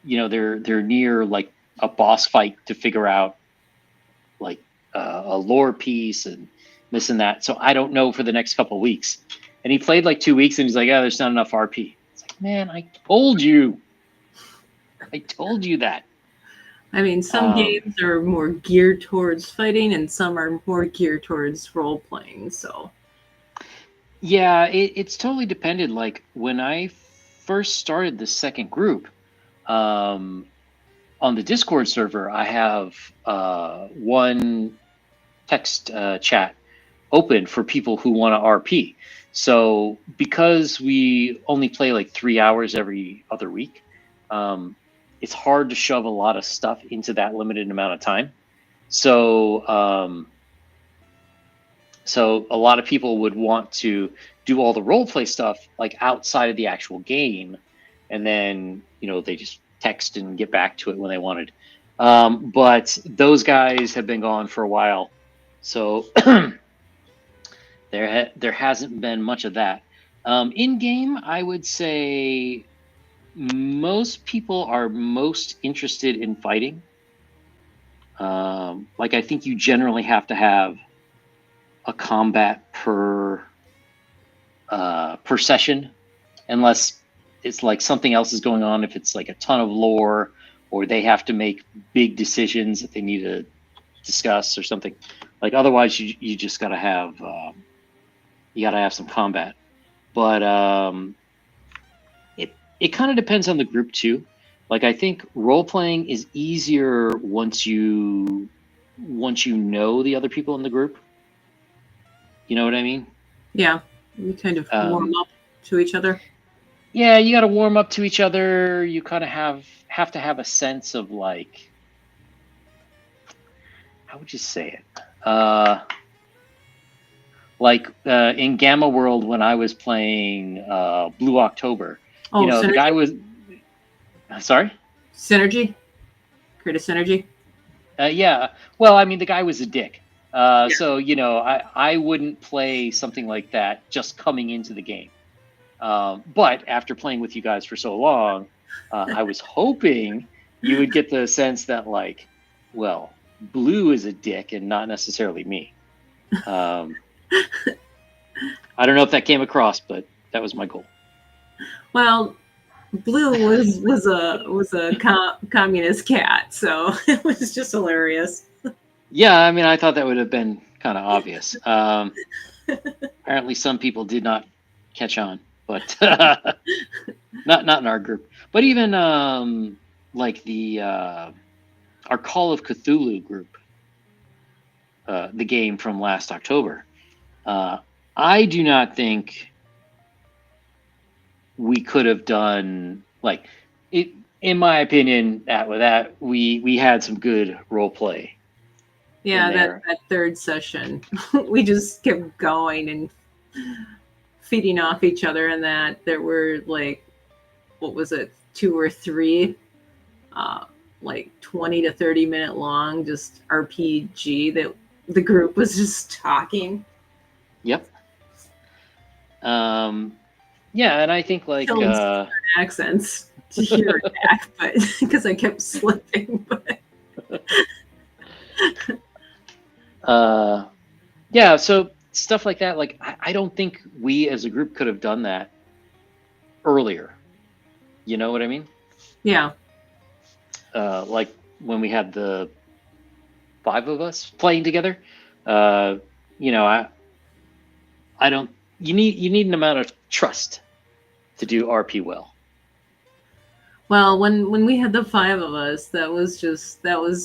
you know, they're near like a boss fight to figure out like a lore piece and this and that. So I don't know for the next couple of weeks. And he played like 2 weeks, and he's like, "Yeah, there's not enough RP." It's like, man, I told you that. I mean, some games are more geared towards fighting, and some are more geared towards role playing. So, yeah, it's totally depended. Like when I first started the second group, on the Discord server, I have one text chat open for people who want to RP. So because we only play like 3 hours every other week, it's hard to shove a lot of stuff into that limited amount of time. So so a lot of people would want to do all the role play stuff like outside of the actual game, and then, you know, they just text and get back to it when they wanted. But those guys have been gone for a while, so there hasn't been much of that. In game, I would say most people are most interested in fighting. Like I think you generally have to have a combat per session, unless it's like something else is going on. If it's like a ton of lore, or they have to make big decisions that they need to discuss or something. Like otherwise, you just gotta have some combat. But it kind of depends on the group too. Like I think role playing is easier once you know the other people in the group. You know what I mean? Yeah, we kind of warm up to each other. Yeah, you got to warm up to each other. You kind of have to have a sense of like, how would you say it? In Gamma World when I was playing Blue October, synergy? The guy was. Sorry? Synergy? Create a synergy? Yeah. Well, I mean, the guy was a dick. So, I wouldn't play something like that just coming into the game. But after playing with you guys for so long, I was hoping you would get the sense that, like, well, Blue is a dick and not necessarily me. I don't know if that came across, but that was my goal. Well, Blue was a communist cat, so it was just hilarious. Yeah, I mean, I thought that would have been kind of obvious. Apparently, some people did not catch on, but not in our group. But even like our Call of Cthulhu group, the game from last October, I do not think we could have done like it. In my opinion, that we had some good role play. Yeah, that third session, we just kept going and feeding off each other, and that there were like, what was it, 2 or 3, like 20 to 30 minute long, just RPG that the group was just talking. Yep. Yeah, and I think like accents to hear it back, but because I kept slipping. But yeah, so stuff like that. Like I don't think we as a group could have done that earlier. You know what I mean? Yeah. Like when we had the 5 of us playing together. I don't. You need an amount of trust to do RP well. Well, when we had the 5 of us, that was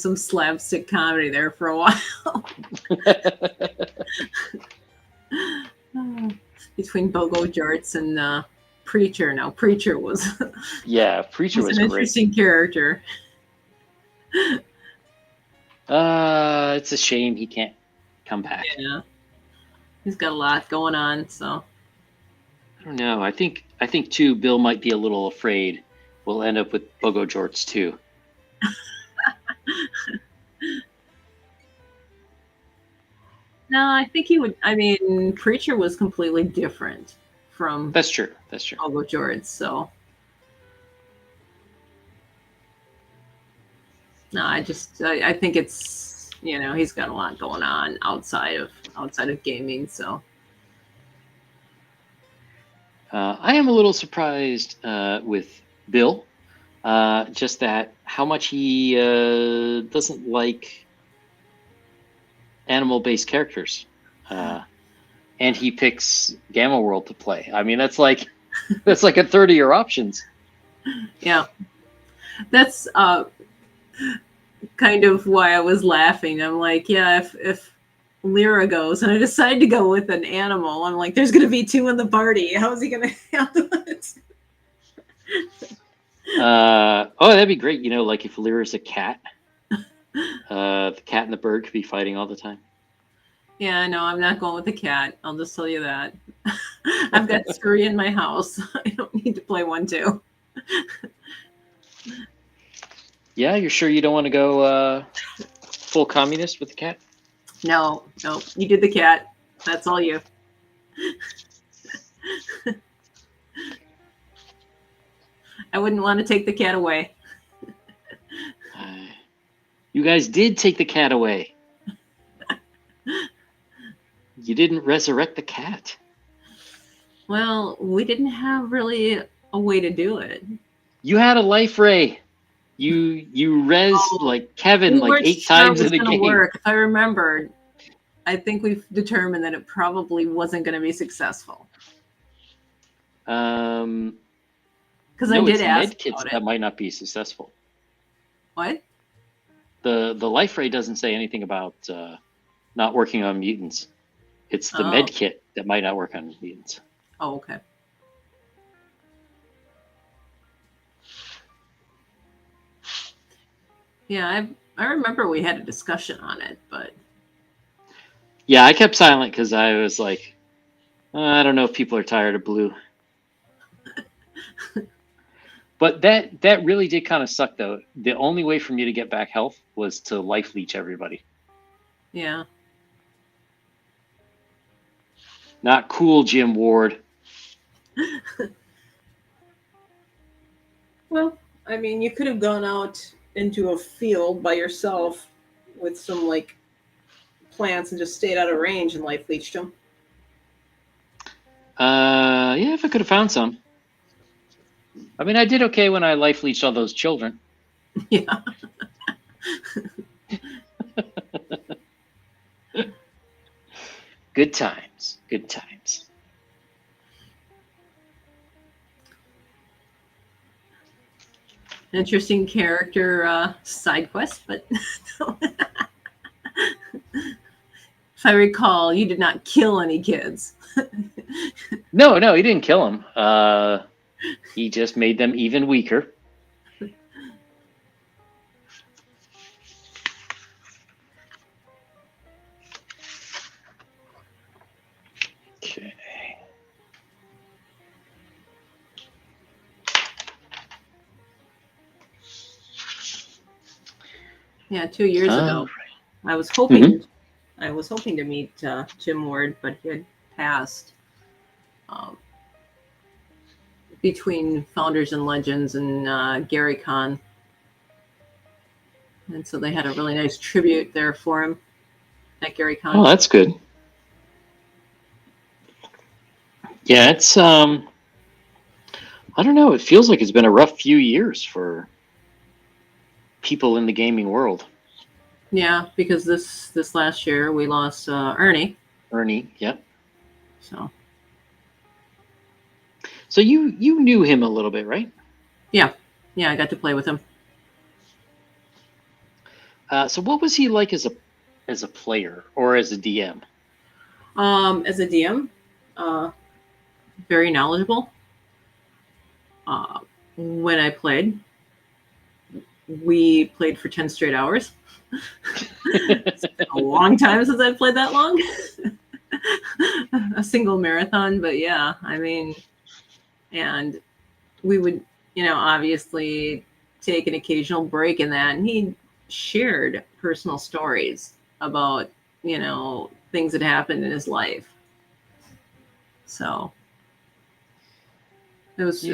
some slapstick comedy there for a while. Between Bogo Jorts and Preacher. Now Preacher was Preacher was an great. Interesting character. It's a shame he can't come back. Yeah, he's got a lot going on. So I don't know. I think too. Bill might be a little afraid we'll end up with Bogo Jorts too. No, I think he would. I mean, Preacher was completely different from. That's true. Bogo Jorts. So no, I think it's he's got a lot going on outside of gaming. So I am a little surprised with Bill, just that how much he doesn't like animal-based characters, and he picks Gamma World to play. I mean, that's like a third of your options. Yeah, that's kind of why I was laughing. I'm like, yeah, if Lyra goes and I decide to go with an animal, I'm like, there's going to be 2 in the party. How is he going to handle it? That'd be great. Like if Lyra's a cat, the cat and the bird could be fighting all the time. Yeah, no, I'm not going with the cat. I'll just tell you that. I've got 3 in my house. I don't need to play 1 too. Yeah, you're sure you don't want to go full communist with the cat? No, you did the cat. That's all you. I wouldn't want to take the cat away. You guys did take the cat away. You didn't resurrect the cat. Well, we didn't have really a way to do it. You had a life ray. You res like Kevin like 8 times in the game. Work. If I remember, I think we've determined that it probably wasn't going to be successful. Because I did ask med kits that might not be successful. What? The life ray doesn't say anything about not working on mutants. It's the med kit that might not work on mutants. Oh, okay. Yeah, I remember we had a discussion on it, but yeah, I kept silent because I was like, I don't know if people are tired of blue. But that really did kind of suck, though. The only way for me to get back health was to life leech everybody. Yeah. Not cool, Jim Ward. Well, I mean, you could have gone out into a field by yourself with some like plants and just stayed out of range and life leached them. Yeah, if I could have found some. I mean, I did okay when I life leached all those children. Yeah. Good times. Good times. Interesting character side quest, but if I recall, you did not kill any kids. No, he didn't kill them. He just made them even weaker. Okay. Yeah, 2 years ago, I was hoping to meet Jim Ward, but he had passed. Between Founders and Legends and Gary Con. And so they had a really nice tribute there for him at Gary Con. Oh, that's good. Yeah, it's I don't know, it feels like it's been a rough few years for people in the gaming world. Yeah, because this last year we lost Ernie. Yep. So you knew him a little bit, right? Yeah, I got to play with him. So what was he like as a player or as a DM? As a DM, very knowledgeable. When I played, we played for 10 straight hours. It's been a long time since I've played that long. A single marathon, but yeah, I mean, and we would, obviously take an occasional break in that, and he shared personal stories about, things that happened in his life. So it was.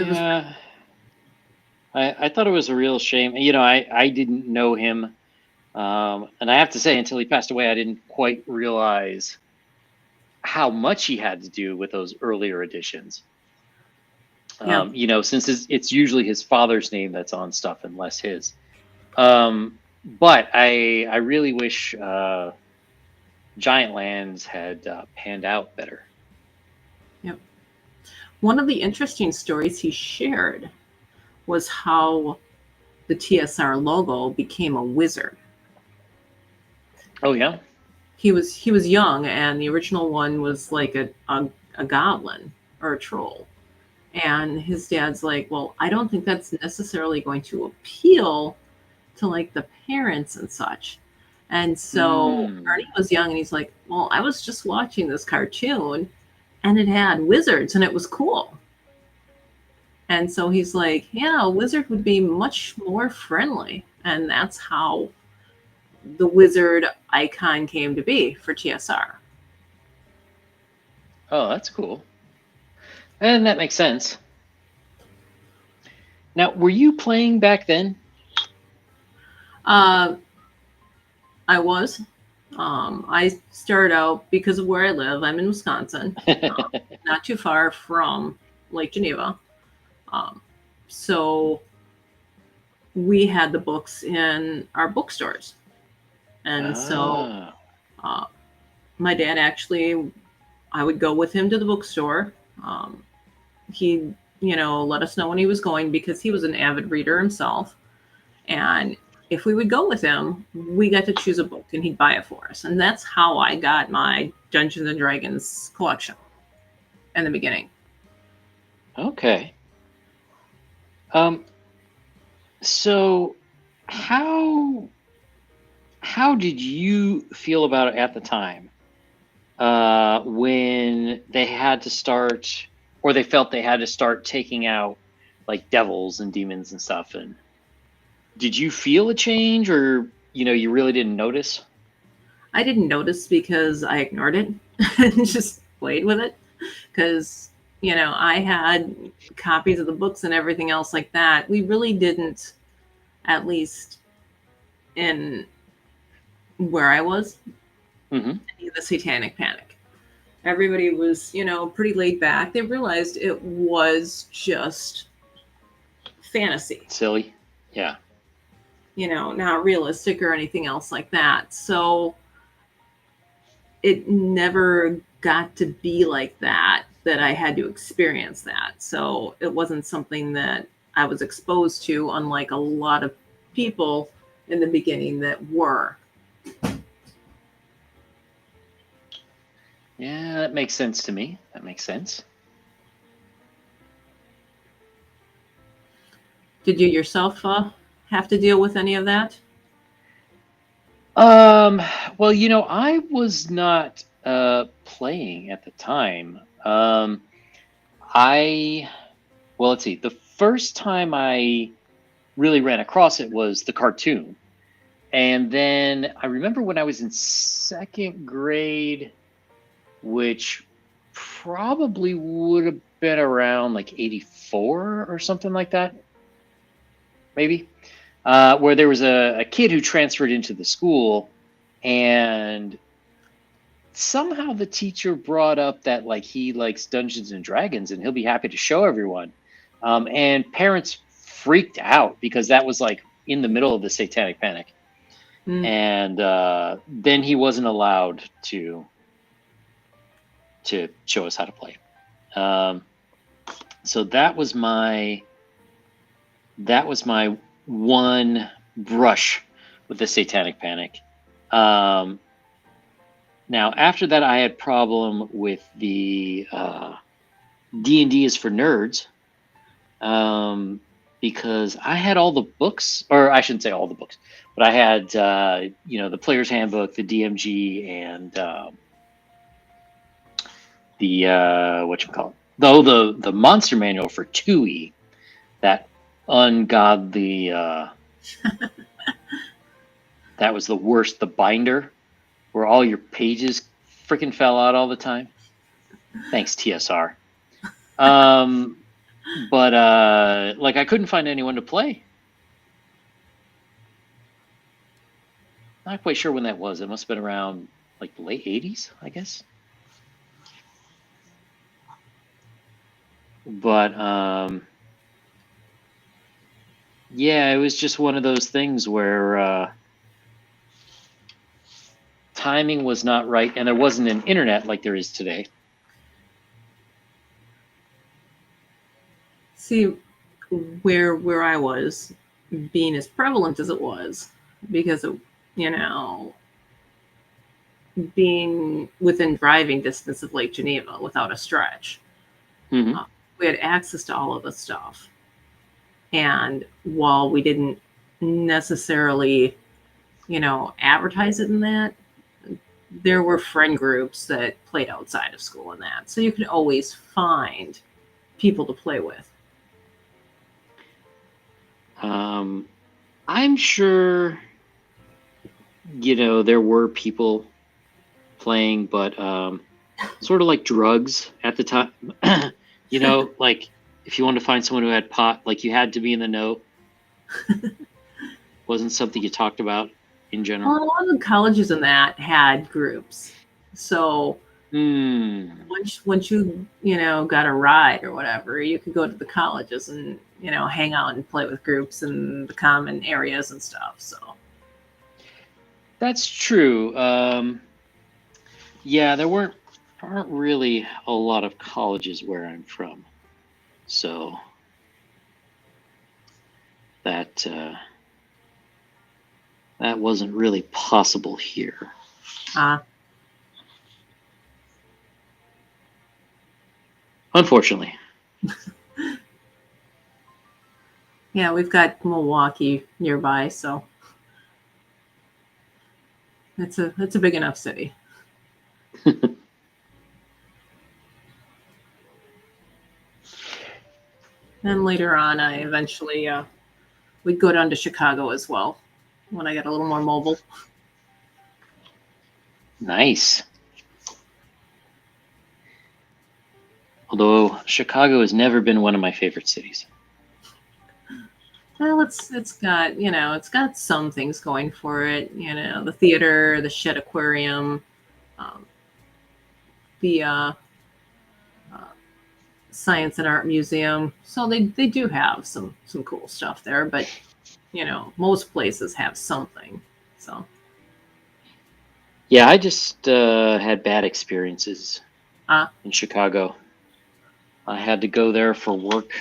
I thought it was a real shame. I didn't know him, and I have to say, until he passed away, I didn't quite realize how much he had to do with those earlier editions. Since it's usually his father's name that's on stuff and less his. But I really wish Giant Lands had panned out better. Yep. One of the interesting stories he shared was how the TSR logo became a wizard. Oh yeah. He was young, and the original one was like a goblin or a troll. And his dad's like, well, I don't think that's necessarily going to appeal to like the parents and such. And so Ernie was young, and he's like, well, I was just watching this cartoon and it had wizards and it was cool. And so he's like, yeah, a wizard would be much more friendly. And that's how the wizard icon came to be for TSR. Oh, that's cool. And that makes sense. Now, were you playing back then? I was. I started out because of where I live. I'm in Wisconsin, not too far from Lake Geneva. Um, so we had the books in our bookstores. And so Ah, uh, my dad actually, I would go with him to the bookstore. Um, he, let us know when he was going because he was an avid reader himself. And if we would go with him, we got to choose a book and he'd buy it for us. And that's how I got my Dungeons and Dragons collection in the beginning. okay. Um, so how did you feel about it at the time? When they had to start, or they felt they had to start taking out like devils and demons and stuff. And did you feel a change, or you really didn't notice? I didn't notice because I ignored it and just played with it. Because, I had copies of the books and everything else like that. We really didn't, at least in where I was, Mm-hmm. the Satanic Panic. Everybody was, pretty laid back. They realized it was just fantasy, Silly. Yeah. not realistic or anything else like that. So it never got to be like that I had to experience that. So it wasn't something that I was exposed to, unlike a lot of people in the beginning that were. Yeah, that makes sense to me. That makes sense. Did you yourself have to deal with any of that? Um, well, I was not playing at the time. I well, let's see. The first time I really ran across it was the cartoon. And then I remember when I was in second grade, which probably would have been around like 84 or something like that, maybe, where there was a kid who transferred into the school, and somehow the teacher brought up that like he likes Dungeons and Dragons and he'll be happy to show everyone. And parents freaked out because that was like in the middle of the Satanic Panic. Mm. And then he wasn't allowed to show us how to play. So that was my one brush with the Satanic Panic. Now after that, I had problem with the D&D is for nerds, because I had all the books, or I shouldn't say all the books, but I had the Player's Handbook, the DMG, and the whatchamacallit, the Monster Manual for 2E, that ungodly that was the worst, the binder where all your pages freaking fell out all the time. Thanks, TSR. But like I couldn't find anyone to play. Not quite sure when that was. It must have been around like the late 80s, I guess. But yeah, it was just one of those things where timing was not right, and there wasn't an internet like there is today. See, where I was, being as prevalent as it was, because of, being within driving distance of Lake Geneva without a stretch. Mm-hmm. We had access to all of the stuff. And while we didn't necessarily, advertise it in that, there were friend groups that played outside of school and that. So you could always find people to play with. I'm sure, there were people playing, but sort of like drugs at the time. Like if you wanted to find someone who had pot, like you had to be in the know. Wasn't something you talked about. in general? Well, a lot of the colleges in that had groups. So once you got a ride or whatever, you could go to the colleges and hang out and play with groups in the common areas and stuff. So that's true. Yeah, there aren't really a lot of colleges where I'm from, so that wasn't really possible here. Unfortunately. Yeah, we've got Milwaukee nearby, so it's a big enough city. And later on, I eventually we'd go down to Chicago as well when I got a little more mobile. Nice. Although Chicago has never been one of my favorite cities. Well, it's got some things going for it. The theater, the Shed Aquarium, the Science and Art Museum. So they do have some cool stuff there, but most places have something. So yeah, I just had bad experiences in Chicago. I had to go there for work.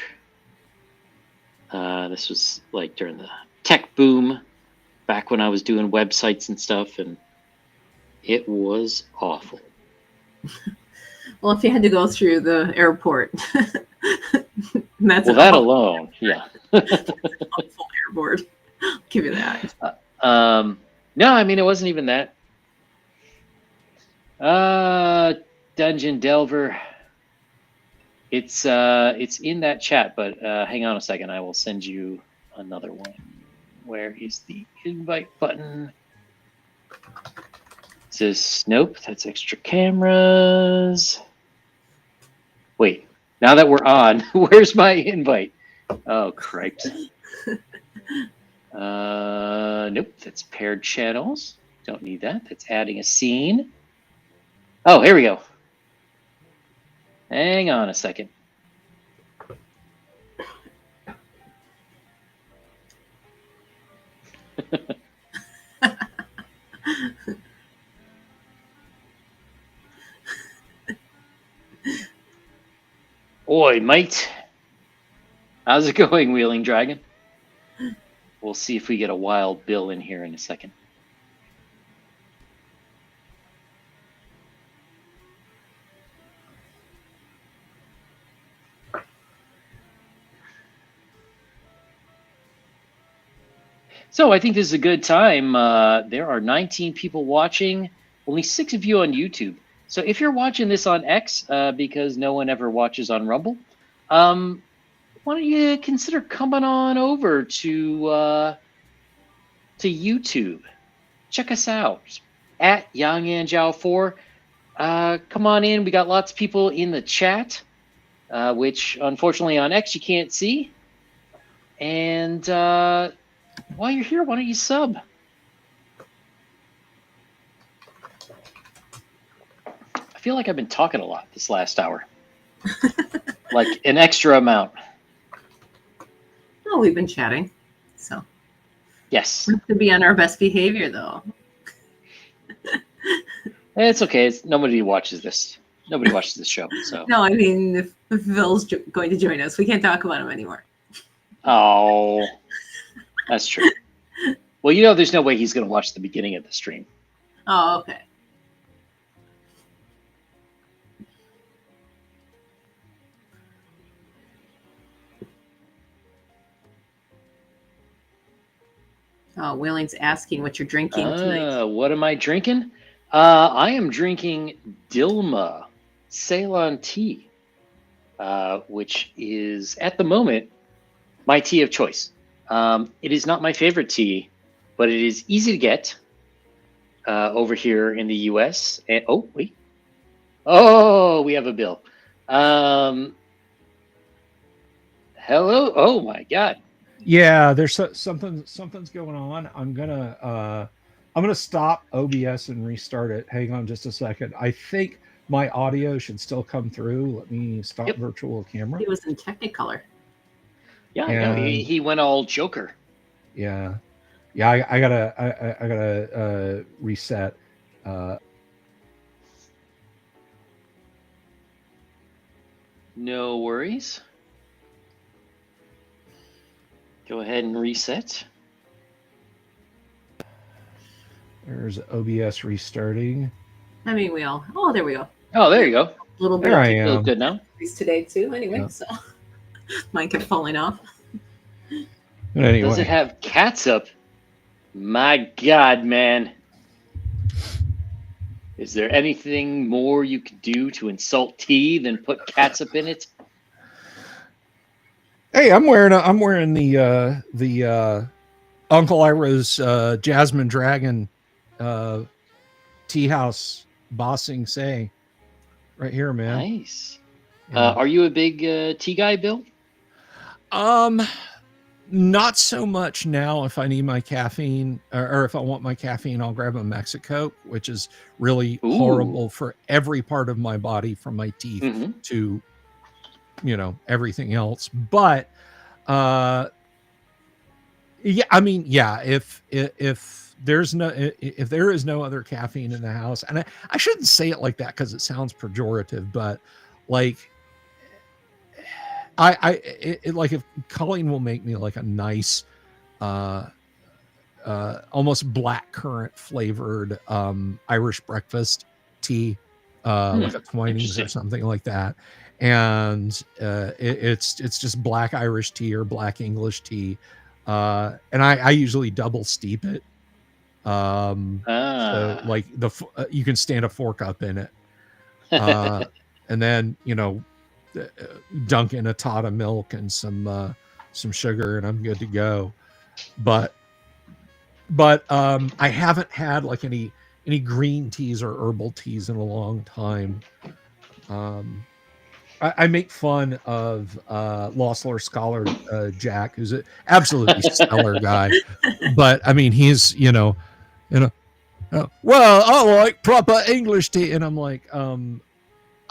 This was like during the tech boom, back when I was doing websites and stuff, and it was awful. Well, if you had to go through the airport, that's that alone, yeah. Awful airport. I'll give you that. No, I mean it wasn't even that. Dungeon Delver. It's in that chat, but hang on a second. I will send you another one. Where is the invite button? It says nope. That's extra cameras. Wait. Now that we're on, where's my invite? Oh, cripes. Nope. That's paired channels. Don't need that. That's adding a scene. Oh, here we go. Hang on a second. Oi, mate. How's it going, Wheeling Dragon? We'll see if we get a wild Bill in here in a second. So I think this is a good time. There are 19 people watching, only 6 of you on YouTube. So if you're watching this on X, because no one ever watches on Rumble, why don't you consider coming on over to YouTube? Check us out at Yang and Zhao 4. Come on in. We got lots of people in the chat, which unfortunately on X you can't see. And while you're here, why don't you sub? I feel like I've been talking a lot this last hour. Like an extra amount. Oh, we've been chatting. So yes. We have to be on our best behavior though. It's okay. Nobody watches this. Nobody watches this show. So no, I mean if Phil's going to join us, we can't talk about him anymore. Oh, that's true. Well, there's no way he's going to watch the beginning of the stream. Oh, okay. Oh, Wheeling's asking what you're drinking tonight. What am I drinking? I am drinking Dilma Ceylon tea, which is at the moment my tea of choice. It is not my favorite tea, but it is easy to get over here in the US. And oh, wait. Oh, we have a bill. Hello. Oh my God. Yeah, there's something's going on. I'm gonna I'm going to stop OBS and restart it. Hang on just a second. I think my audio should still come through. Let me stop virtual camera. He was in Technicolor. Yeah, I know. He went all Joker. Yeah. Yeah, I gotta reset. No worries. Go ahead and reset. There's OBS restarting. I mean, we all. Oh, there we go. Oh, there you go. A little bit. There I am. Good now. Today too. Anyway, so mine kept falling off. But anyway, does it have catsup? My God, man! Is there anything more you could do to insult tea than put catsup in it? Hey, I'm wearing the Uncle Ira's Jasmine Dragon tea house bossing say right here, man. Nice. Yeah. Are you a big tea guy, Bill? Not so much now. If I need my caffeine or if I want my caffeine, I'll grab a Mexico, which is really horrible for every part of my body, from my teeth to, everything else. But, yeah, I mean, yeah, if there is no other caffeine in the house, and I shouldn't say it like that because it sounds pejorative, but like, like if Colleen will make me like a nice, almost black currant flavored Irish breakfast tea, like a Twinings or something like that, and it's just black Irish tea or black English tea, and I usually double steep it, so like you can stand a fork up in it, and then dunk in a tot of milk and some sugar, and I'm good to go. But I haven't had like any green teas or herbal teas in a long time. I make fun of Lost Lore Scholar Jack, who's an absolutely stellar guy, but I mean he's well, I like proper English tea, and I'm like,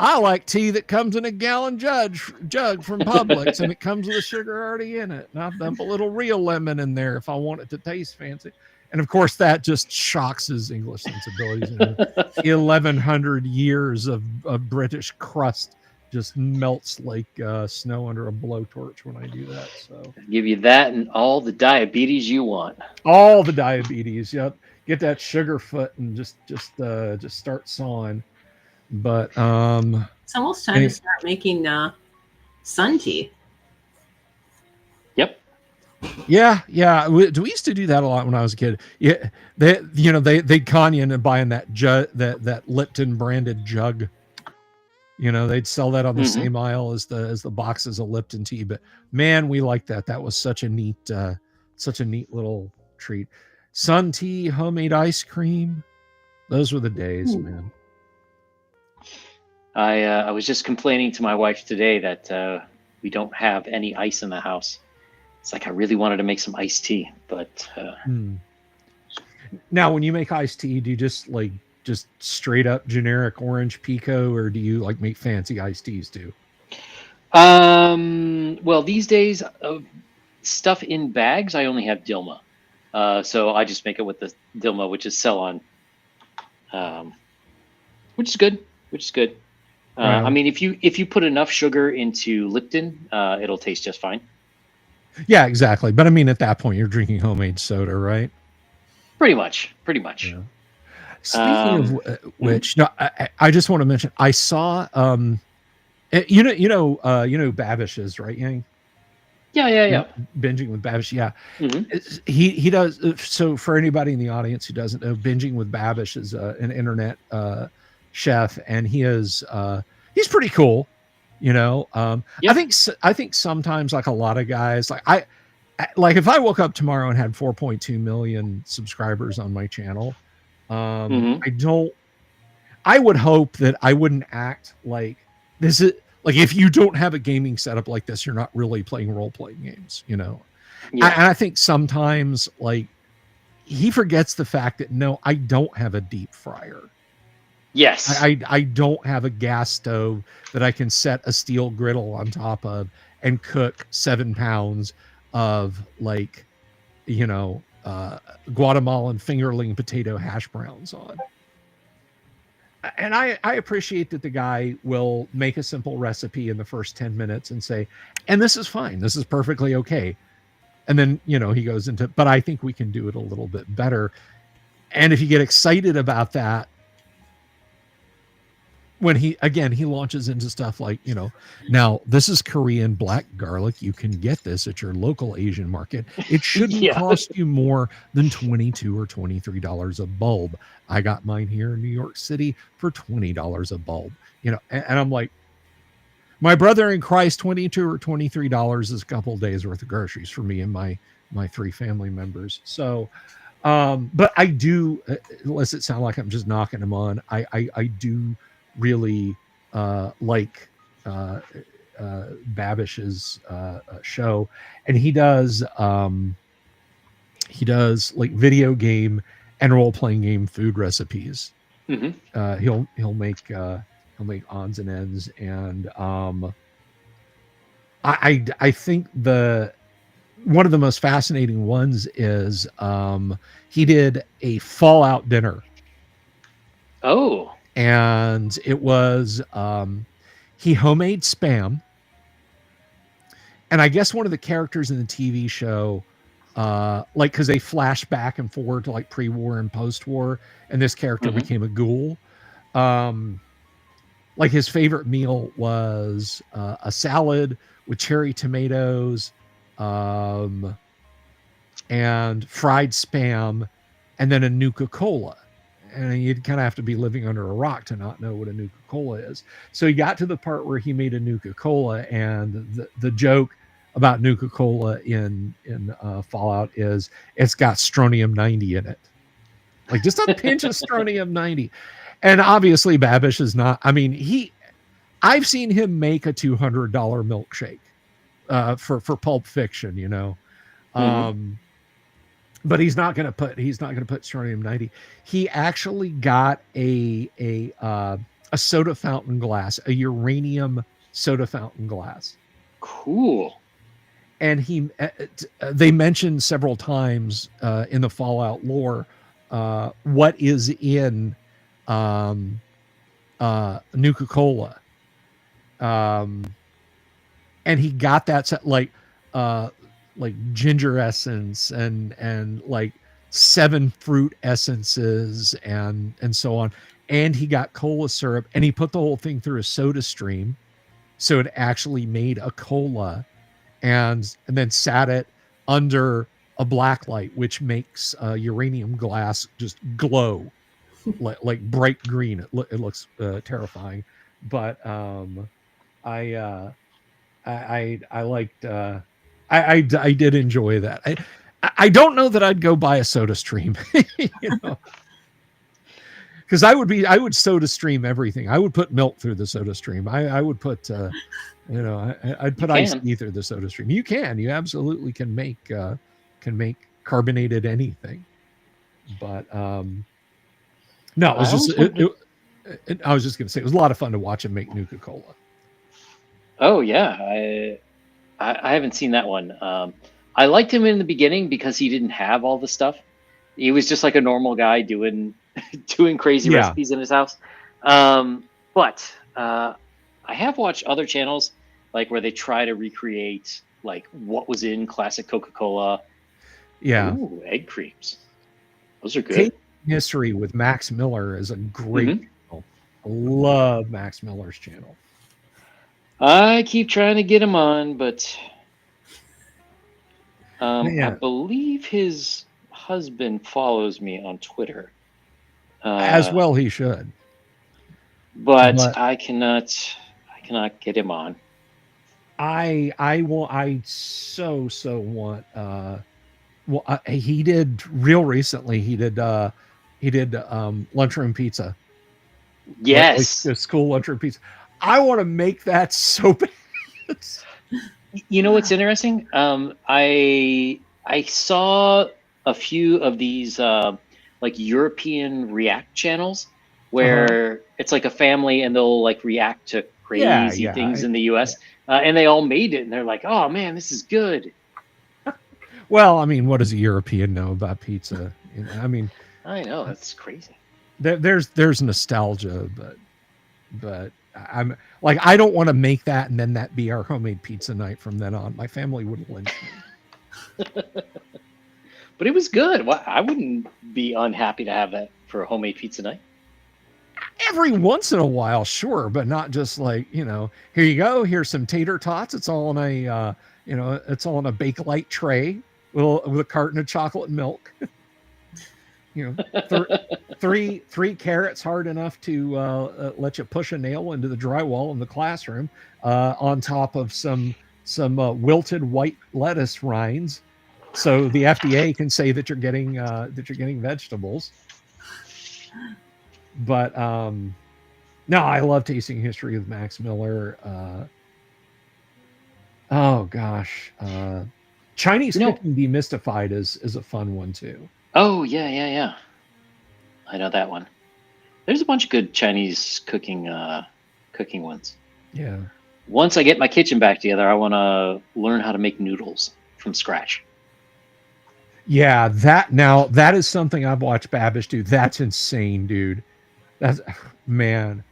I like tea that comes in a gallon jug from Publix, and it comes with the sugar already in it. And I'll dump a little real lemon in there if I want it to taste fancy. And of course, that just shocks his English sensibilities. 1,100 years of British crust just melts like snow under a blowtorch when I do that. So give you that and all the diabetes you want. All the diabetes. Yep. Get that sugar foot and just start sawing. But it's almost time to start making sun tea. Yep. Yeah. We used to do that a lot when I was a kid. Yeah, they'd con you into buying that that Lipton branded jug. They'd sell that on the same aisle as the boxes of Lipton tea. But man, we liked that. That was such a neat little treat. Sun tea, homemade ice cream. Those were the days, man. I was just complaining to my wife today that we don't have any ice in the house. It's like I really wanted to make some iced tea, but now when you make iced tea, do you just straight up generic orange pico, or do you like make fancy iced teas too? Well, these days, stuff in bags, I only have Dilma, so I just make it with the Dilma, which is Ceylon, which is good. Right. I mean, if you put enough sugar into Lipton, it'll taste just fine. Yeah, exactly. But I mean, at that point, you're drinking homemade soda, right? Pretty much. Yeah. Speaking of which, no, I just want to mention, I saw, Babish is, right, Yang? Yeah. Binging with Babish, yeah. He does. So for anybody in the audience who doesn't know, Binging with Babish is an internet chef, and he's pretty cool. Yep. I think sometimes, like a lot of guys, like if I woke up tomorrow and had 4.2 million subscribers on my channel, I would hope that I wouldn't act like this is like, if you don't have a gaming setup like this, you're not really playing role-playing games, Yeah. And I think sometimes, like, he forgets the fact that no, I don't have a deep fryer. Yes. I don't have a gas stove that I can set a steel griddle on top of and cook 7 pounds of like, Guatemalan fingerling potato hash browns on. And I appreciate that the guy will make a simple recipe in the first 10 minutes and say, and this is fine. This is perfectly okay. And then, he goes into, but I think we can do it a little bit better. And if you get excited about that, when he launches into stuff like, now this is Korean black garlic. You can get this at your local Asian market. It shouldn't cost you more than $22 or $23 a bulb. I got mine here in New York City for $20 a bulb, and I'm like, my brother in Christ, $22 or $23 is a couple of days worth of groceries for me and my 3 family members. So, but I do, unless it sounds like I'm just knocking them on, I do really like Babish's show, and he does like video game and role-playing game food recipes. He'll make odds and ends, and I think one of the most fascinating ones is he did a Fallout dinner. Oh. And it was he homemade Spam, and I guess one of the characters in the TV show, like, because they flash back and forward to like pre-war and post-war, and this character became a ghoul. Like, his favorite meal was a salad with cherry tomatoes, and fried Spam, and then a Nuka-Cola. And you'd kind of have to be living under a rock to not know what a Nuka-Cola is. So he got to the part where he made a Nuka-Cola, and the joke about Nuka-Cola in Fallout is it's got strontium-90 in it. Like, just a pinch of strontium-90. And obviously Babish is not, I mean, I've seen him make a $200 milkshake for Pulp Fiction, but he's not going to put strontium-90. He actually got a soda fountain glass, a uranium soda fountain glass. Cool. And they mentioned several times in the Fallout lore what is in Nuka-Cola, and he got that set like ginger essence and like 7 fruit essences and so on. And he got cola syrup, and he put the whole thing through a soda stream, so it actually made a cola, and then sat it under a black light, which makes uranium glass just glow like bright green. It looks terrifying, but I liked. I did enjoy that. I don't know that I'd go buy a soda stream, because I would soda stream everything. I would put milk through the soda stream. I would put I'd put iced tea through the soda stream. You absolutely can make carbonated anything. But no, it was just I was just gonna say it was a lot of fun to watch him make Nuka-Cola. Oh yeah, I haven't seen that one. I liked him in the beginning because he didn't have all the stuff. He was just like a normal guy doing crazy recipes in his house. But I have watched other channels like where they try to recreate like what was in classic Coca-Cola. Yeah. Ooh, egg creams. Those are good. Taste History with Max Miller is a great channel. I love Max Miller's channel. I keep trying to get him on, but I believe his husband follows me on Twitter. As well he should. But I cannot get him on. I so want he did real recently, he did lunchroom pizza. Yes. Like school lunchroom pizza. I want to make that so bad. You know what's interesting? I saw a few of these like European React channels where it's like a family and they'll like react to crazy things in the US. And they all made it and they're like, oh man, this is good. Well, I mean, what does a European know about pizza? You know, I mean, I know, that's crazy. There's nostalgia, but I'm like, I don't want to make that and then that be our homemade pizza night from then on. My family would lynch me. But it was good. Well, I wouldn't be unhappy to have that for a homemade pizza night. Every once in a while, sure, but not just like, you know, here you go. Here's some tater tots. It's all in a, you know, it's all in a Bakelite tray with a carton of chocolate milk. You know, three carrots hard enough to let you push a nail into the drywall in the classroom, on top of some wilted white lettuce rinds, so the FDA can say that you're getting vegetables. But no, I love Tasting History with Max Miller. Oh gosh, Chinese Cooking Demystified is a fun one too. Oh yeah. I know that one. There's a bunch of good Chinese cooking ones. Yeah. Once I get my kitchen back together, I want to learn how to make noodles from scratch. Yeah, that is something I've watched Babish do. That's insane, dude. That's, man.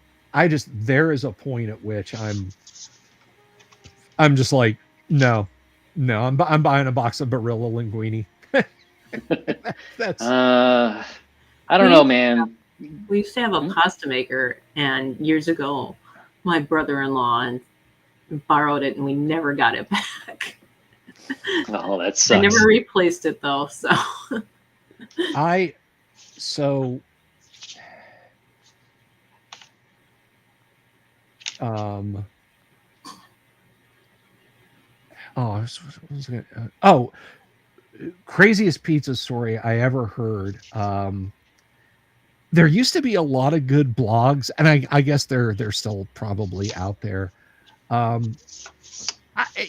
There is a point at which I'm just like, no, I'm buying a box of Barilla linguine. That's I don't know, man. We used to have a pasta maker, and years ago, my brother-in-law borrowed it, and we never got it back. Oh, that sucks. I never replaced it though, so. Craziest pizza story I ever heard. There used to be a lot of good blogs, and I guess they're still probably out there.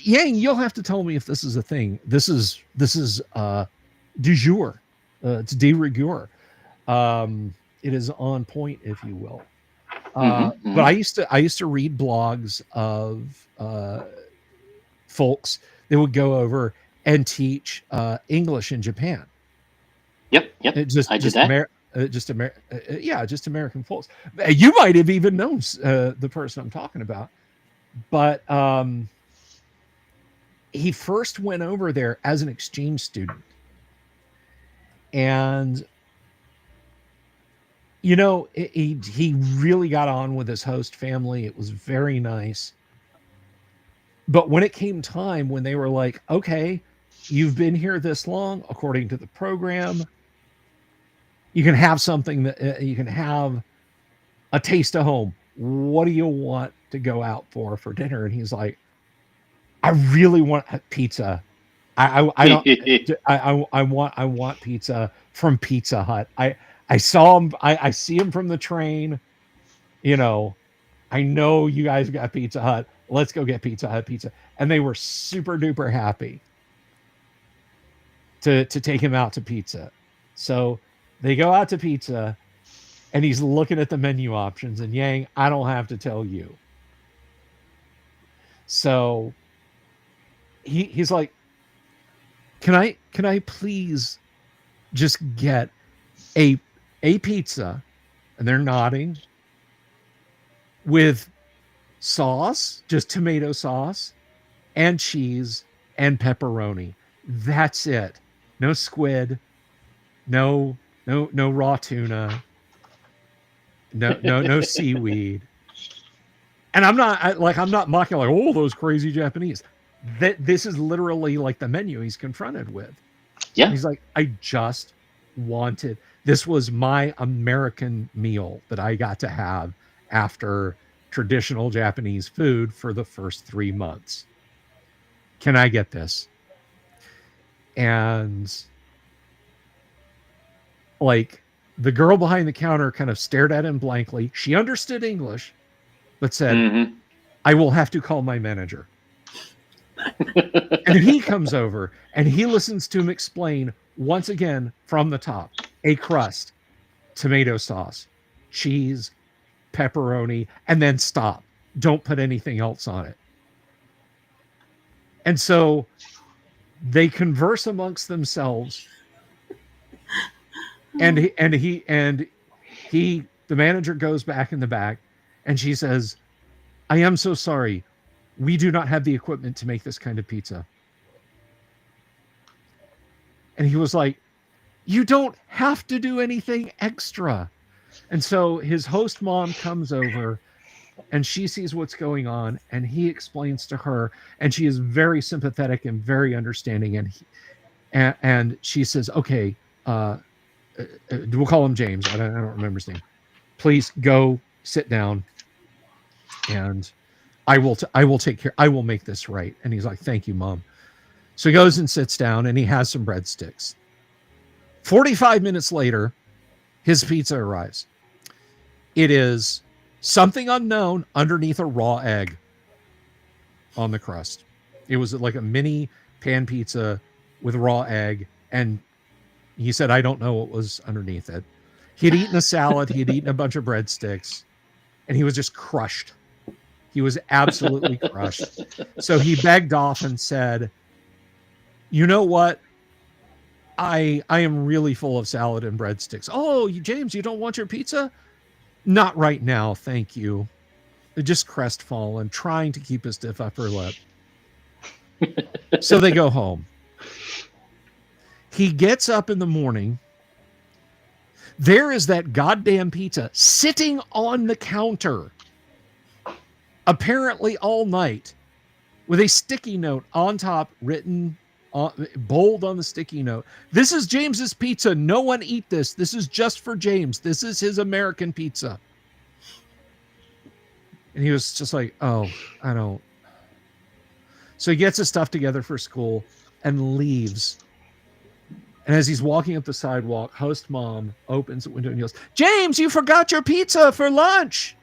Yang, you'll have to tell me if this is a thing. This is du jour. It's de rigueur. It is on point, if you will. But I used to read blogs of folks that would go over and teach English in Japan. Yep. Just I did that. Just American folks. You might have even known the person I'm talking about, but he first went over there as an exchange student, and you know, he really got on with his host family. It was very nice. But when it came time, when they were like, okay, you've been here this long, according to the program, you can have something that you can have a taste of home. What do you want to go out for dinner? And he's like, I really want pizza. I want pizza from Pizza Hut. I saw him. I see him from the train. You know, I know you guys got Pizza Hut. Let's go get Pizza Hut pizza. And they were super duper happy to take him out to pizza. So they go out to pizza, and he's looking at the menu options. And Yang, I don't have to tell you. So he's like, can I please just get a pizza? And they're nodding, with sauce, just tomato sauce, and cheese and pepperoni. That's it. No squid, no raw tuna, no seaweed. And I'm not mocking like, oh, those crazy Japanese. This is literally like the menu he's confronted with. Yeah. He's like, I just wanted, this was my American meal that I got to have after traditional Japanese food for the first 3 months. Can I get this? And like, the girl behind the counter kind of stared at him blankly. She understood English, but said, I will have to call my manager. And he comes over and he listens to him explain once again, from the top, a crust, tomato sauce, cheese, pepperoni, and then stop. Don't put anything else on it. And so they converse amongst themselves. And the manager goes back in the back, and she says, "I am so sorry. We do not have the equipment to make this kind of pizza." And he was like, "You don't have to do anything extra." And so his host mom comes over, and she sees what's going on, and he explains to her, and she is very sympathetic and very understanding. And she says, "Okay, we'll call him James. I don't remember his name. Please go sit down, and I will take care. I will make this right." And he's like, "Thank you, Mom." So he goes and sits down, and he has some breadsticks. 45 minutes later, his pizza arrives. It is something unknown underneath a raw egg on the crust. It was like a mini pan pizza with raw egg, and he said, "I don't know what was underneath it." He had eaten a salad, he had eaten a bunch of breadsticks, and he was just crushed. He was absolutely crushed. So he begged off and said, "You know what? I am really full of salad and breadsticks." "Oh, James, you don't want your pizza?" "Not right now, thank you." Just crestfallen, trying to keep his stiff upper lip. So they go home. He gets up in the morning. There is that goddamn pizza sitting on the counter, apparently all night, with a sticky note on top written bold on the sticky note. "This is James's pizza. No one eat this. This is just for James. This is his American pizza." And he was just like, "Oh, I don't." So he gets his stuff together for school and leaves. And as he's walking up the sidewalk, host mom opens the window and yells, "James, you forgot your pizza for lunch."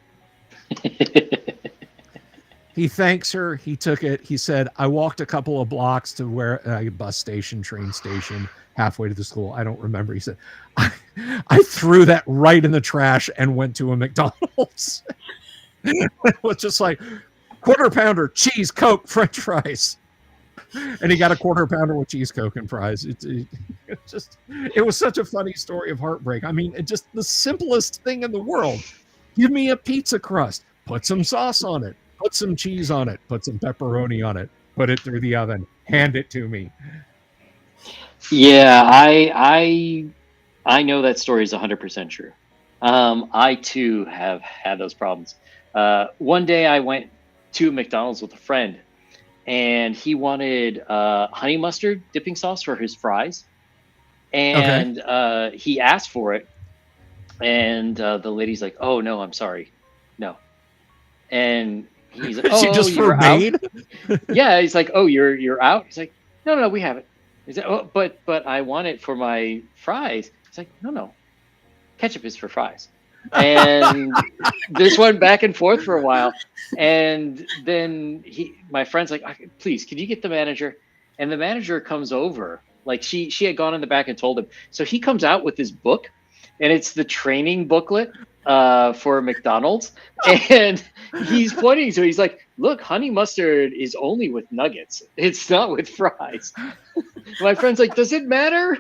He thanks her. He took it. He said, "I walked a couple of blocks to where a bus station, train station, halfway to the school. I don't remember." He said, I threw that right in the trash and went to a McDonald's." It was just like, quarter pounder, cheese, Coke, French fries. And he got a quarter pounder with cheese, Coke, and fries. It was such a funny story of heartbreak. I mean, it just the simplest thing in the world. Give me a pizza crust, put some sauce on it, put some cheese on it, put some pepperoni on it, put it through the oven, hand it to me. Yeah, I know that story is 100% true. I too have had those problems. One day I went to McDonald's with a friend, and he wanted honey mustard dipping sauce for his fries. And he asked for it, and the lady's like, "Oh no, I'm sorry, no." And he's like, "Oh, she just you're forbade? out?" Yeah, he's like, "Oh, you're out?" He's like, No, we have it." He's like, "Oh, but I want it for my fries." He's like, No, ketchup is for fries." And this went back and forth for a while, and then my friend's like, "Please, can you get the manager?" And the manager comes over, like she had gone in the back and told him. So he comes out with his book, and it's the training booklet for McDonald's, and he's pointing to it. He's like, "Look, honey mustard is only with nuggets. It's not with fries." My friend's like, "Does it matter?"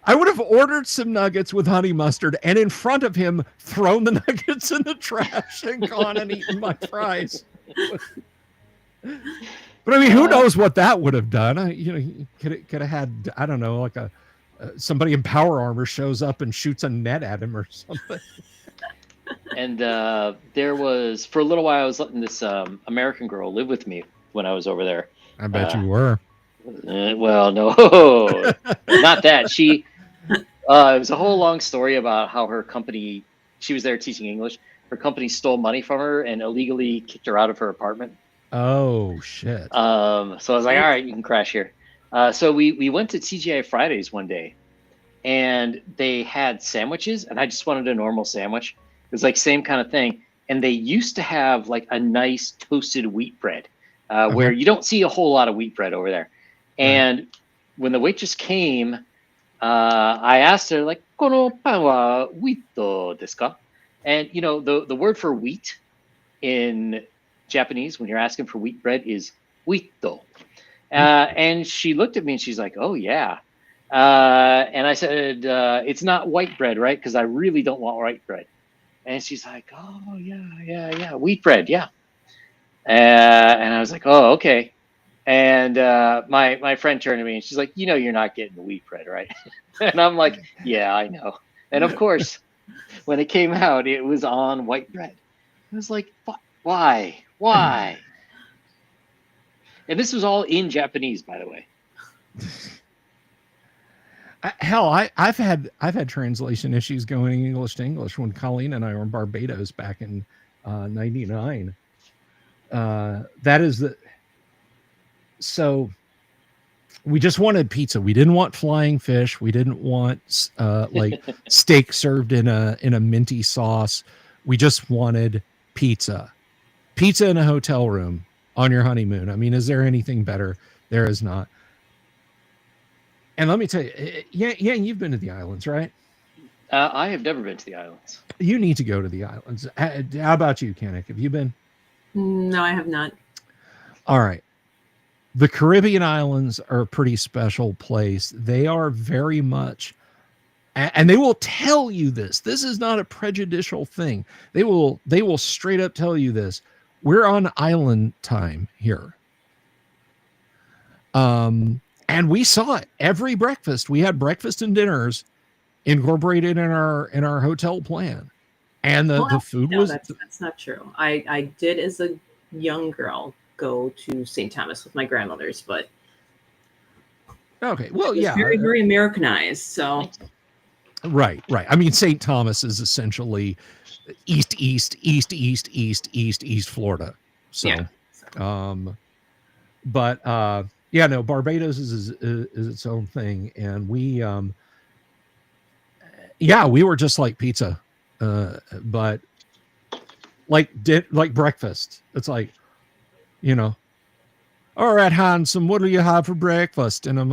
I would have ordered some nuggets with honey mustard and in front of him thrown the nuggets in the trash and gone and eaten my fries. But I mean, who knows what that would have done? Could have had, I don't know, like somebody in power armor shows up and shoots a net at him or something. And there was, for a little while, I was letting this American girl live with me when I was over there. I bet you were. Well, no, not that. It was a whole long story about how her company, she was there teaching English. Her company stole money from her and illegally kicked her out of her apartment. Oh, shit. So I was like, "All right, you can crash here." So we went to TGI Fridays one day, and they had sandwiches, and I just wanted a normal sandwich. It was like same kind of thing. And they used to have like a nice toasted wheat bread, where you don't see a whole lot of wheat bread over there. And when the waitress came, I asked her, like, "Kono pan wa wheat desu ka?" And the word for wheat in Japanese, when you're asking for wheat bread, is wheat. And she looked at me and she's like, "Oh yeah." And I said, "It's not white bread, right? Because I really don't want white bread." And she's like, "Oh yeah, wheat bread, yeah." And I was like, "Oh, okay." And my friend turned to me and she's like, "You're not getting wheat bread, right?" And I'm like, "Yeah, I know." And of course, when it came out, it was on white bread. I was like, "Why? Why?" And this was all in Japanese, by the way. Hell, I've had translation issues going English to English when Colleen and I were in Barbados back in '99. That is so we just wanted pizza. We didn't want flying fish. We didn't want like steak served in a minty sauce. We just wanted pizza. Pizza in a hotel room on your honeymoon. I mean, is there anything better? There is not. And let me tell you, yeah, you've been to the islands, right? I have never been to the islands. You need to go to the islands. How about you, Kannek? Have you been? No, I have not. All right. The Caribbean islands are a pretty special place. They are very much, and they will tell you this. This is not a prejudicial thing. They will straight up tell you this. We're on island time here. And we saw it every breakfast. We had breakfast and dinners incorporated in our hotel plan, and the food was. That's not true. I did as a young girl go to St. Thomas with my grandmothers, but okay, well, yeah, very very Americanized. So right. I mean, St. Thomas is essentially east Florida. So, yeah. But yeah, no, Barbados is its own thing, and we we were just like pizza, but like breakfast. It's like, all right, Handsome, what do you have for breakfast? And I'm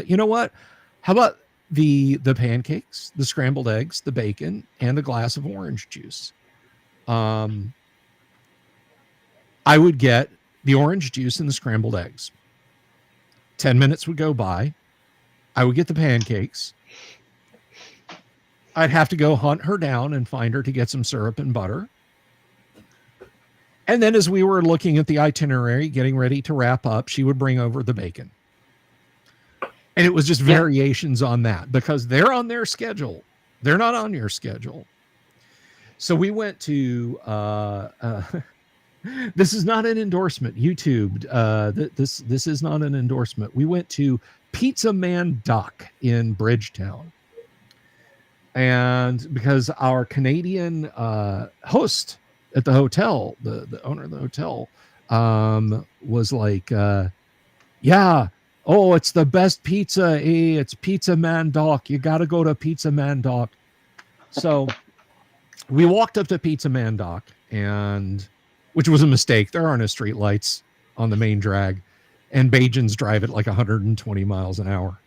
you know what? How about the pancakes, the scrambled eggs, the bacon, and a glass of orange juice? I would get the orange juice and the scrambled eggs. 10 minutes would go by. I would get the pancakes. I'd have to go hunt her down and find her to get some syrup and butter. And then as we were looking at the itinerary, getting ready to wrap up, she would bring over the bacon. And it was just variations on that because they're on their schedule. They're not on your schedule. So we went to, this is not an endorsement. YouTube, this is not an endorsement. We went to Pizza Man Doc in Bridgetown. And because our Canadian host at the hotel, the owner of the hotel, was like, it's the best pizza. Hey, it's Pizza Man Doc. You got to go to Pizza Man Doc. So we walked up to Pizza Man Doc, and which was a mistake. There are no street lights on the main drag, and Bajans drive at like 120 miles an hour.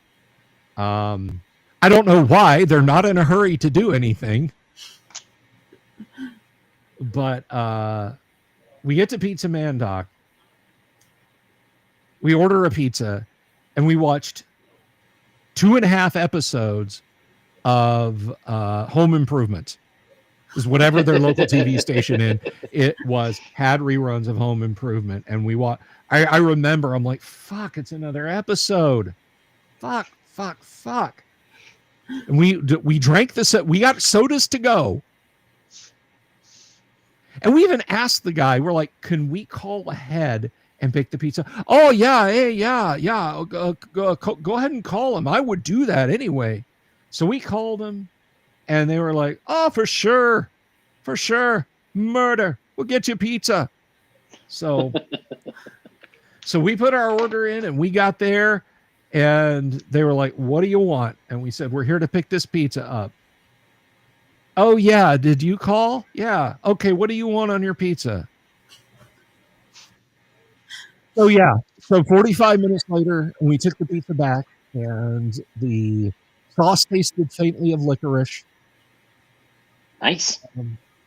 I don't know why. They're not in a hurry to do anything. But we get to Pizza Man Doc. We order a pizza, and we watched 2.5 episodes of Home Improvement. It was whatever their local TV station had reruns of Home Improvement, and we watched. I remember, I'm like, fuck, it's another episode. Fuck. And we drank this. We got sodas to go. And we even asked the guy, we're like, can we call ahead and pick the pizza? Oh, yeah. Hey, yeah. Go ahead and call him. I would do that anyway. So we called him, and they were like, oh, for sure. Murder. We'll get you pizza. So we put our order in, and we got there, and they were like, what do you want? And we said, we're here to pick this pizza up. Oh, yeah. Did you call? Yeah. Okay. What do you want on your pizza? Oh, yeah. So 45 minutes later, and we took the pizza back, and the sauce tasted faintly of licorice. Nice.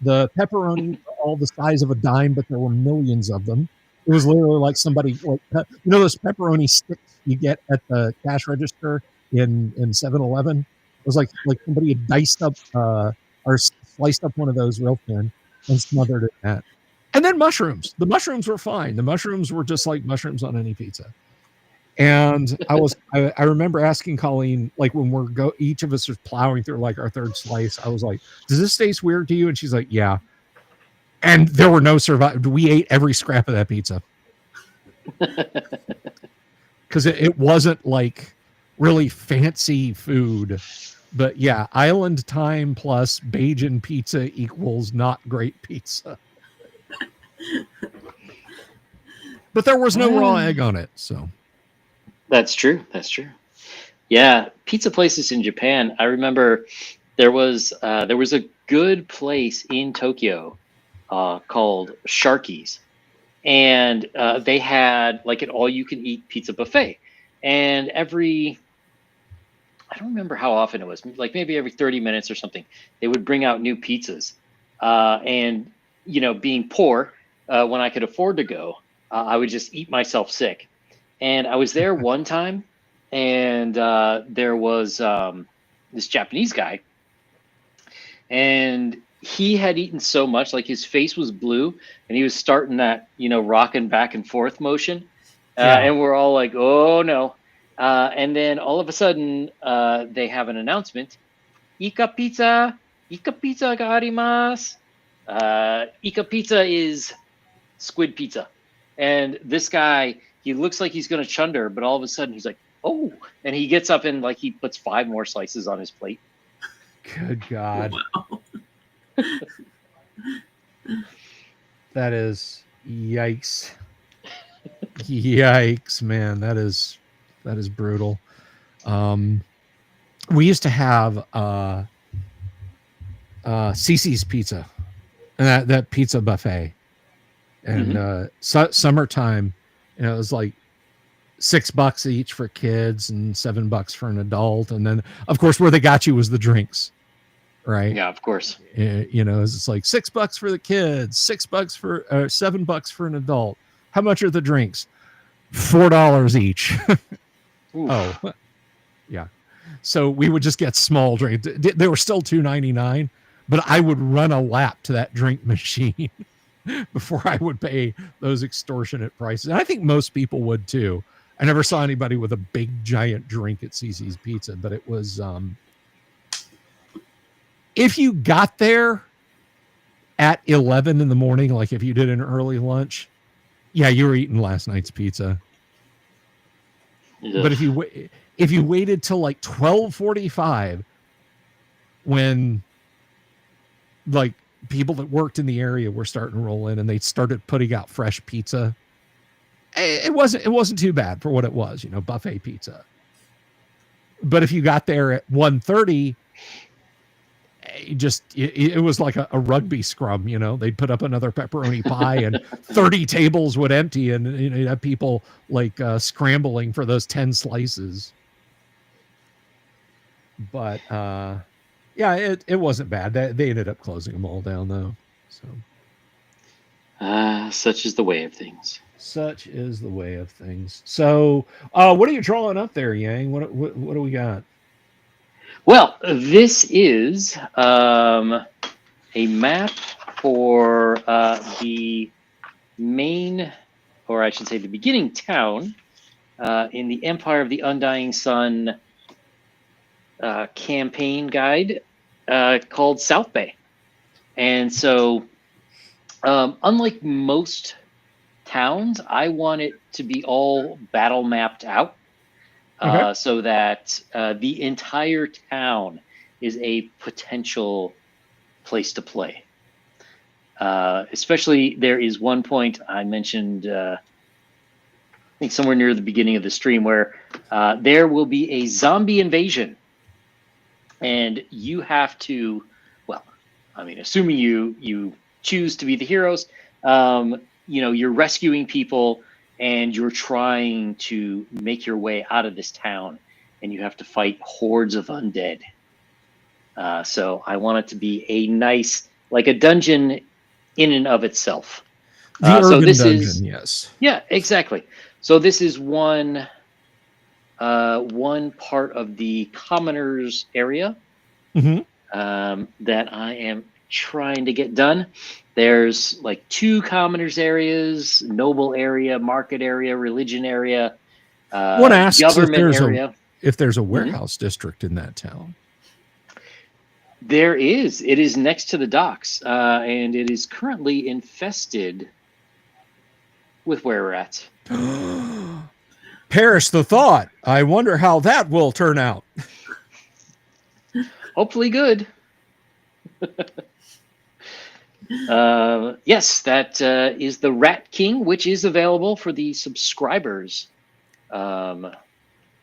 The pepperoni were all the size of a dime, but there were millions of them. It was literally like somebody, like, those pepperoni sticks you get at the cash register in 7-Eleven? It was like somebody had diced up or sliced up one of those real thin and smothered it in that. And then mushrooms. The mushrooms were fine. The mushrooms were just like mushrooms on any pizza. And I remember asking Colleen, like when each of us was plowing through like our third slice, I was like, does this taste weird to you? And she's like, yeah. And there were no survive. We ate every scrap of that pizza. Because it wasn't like really fancy food. But yeah, island time plus Bajan pizza equals not great pizza. But there was no raw egg on it, so. That's true. That's true. Yeah, pizza places in Japan. I remember there was a good place in Tokyo called Sharky's, and they had like an all-you-can-eat pizza buffet. And I don't remember how often it was, like maybe every 30 minutes or something, they would bring out new pizzas. And being poor, when I could afford to go, I would just eat myself sick. And I was there one time, and there was this Japanese guy, and he had eaten so much, like his face was blue, and he was starting that, rocking back and forth motion. And we're all like, oh no. And then all of a sudden, they have an announcement, Ika pizza ga arimasu. Ika pizza is squid pizza. And this guy, he looks like he's going to chunder, but all of a sudden he's like, oh, and he gets up and like he puts 5 more slices on his plate. Good God. Wow. That is yikes. Yikes, man. That is brutal. We used to have Cece's Pizza, and that pizza buffet. And summertime, it was like $6 each for kids and $7 for an adult. And then, of course, where they got you was the drinks, right? Yeah, of course. It's like $6 for the kids, $7 for an adult. How much are the drinks? $4 each. Oh, yeah. So we would just get small drinks. They were still $2.99, but I would run a lap to that drink machine before I would pay those extortionate prices. And I think most people would too. I never saw anybody with a big giant drink at Cece's Pizza, but it was, if you got there at 11 in the morning, like if you did an early lunch, yeah, you were eating last night's pizza. Yeah. But if you waited till like 12:45, when like people that worked in the area were starting to roll in and they started putting out fresh pizza, it wasn't too bad for what it was, buffet pizza. But if you got there at 1:30, it was like a rugby scrum. They'd put up another pepperoni pie and 30 tables would empty, and you'd have people like scrambling for those 10 slices. But yeah, it wasn't bad. They ended up closing them all down though. So such is the way of things. Such is the way of things. So what are you drawing up there, Yang? What do we got? Well, this is a map for the main, or I should say the beginning town in the Empire of the Undying Sun campaign guide called South Bay. And so unlike most towns, I want it to be all battle mapped out. Okay. So that the entire town is a potential place to play. Especially, there is one point I mentioned, I think somewhere near the beginning of the stream, where there will be a zombie invasion. And you have to, well, I mean, assuming you choose to be the heroes, you're rescuing people, and you're trying to make your way out of this town. and you have to fight hordes of undead. So I want it to be a nice, like a dungeon in and of itself. The urban so this dungeon, is, yes. Yeah, exactly. So this is one part of the commoners area that I am trying to get done. There's like 2 commoners areas: noble area, market area, religion area, One asks government area. If there's a warehouse district in that town. There is. It is next to the docks, and it is currently infested with were-rats. Perish the thought. I wonder how that will turn out. Hopefully good. Yes, that is the Rat King, which is available for the subscribers, or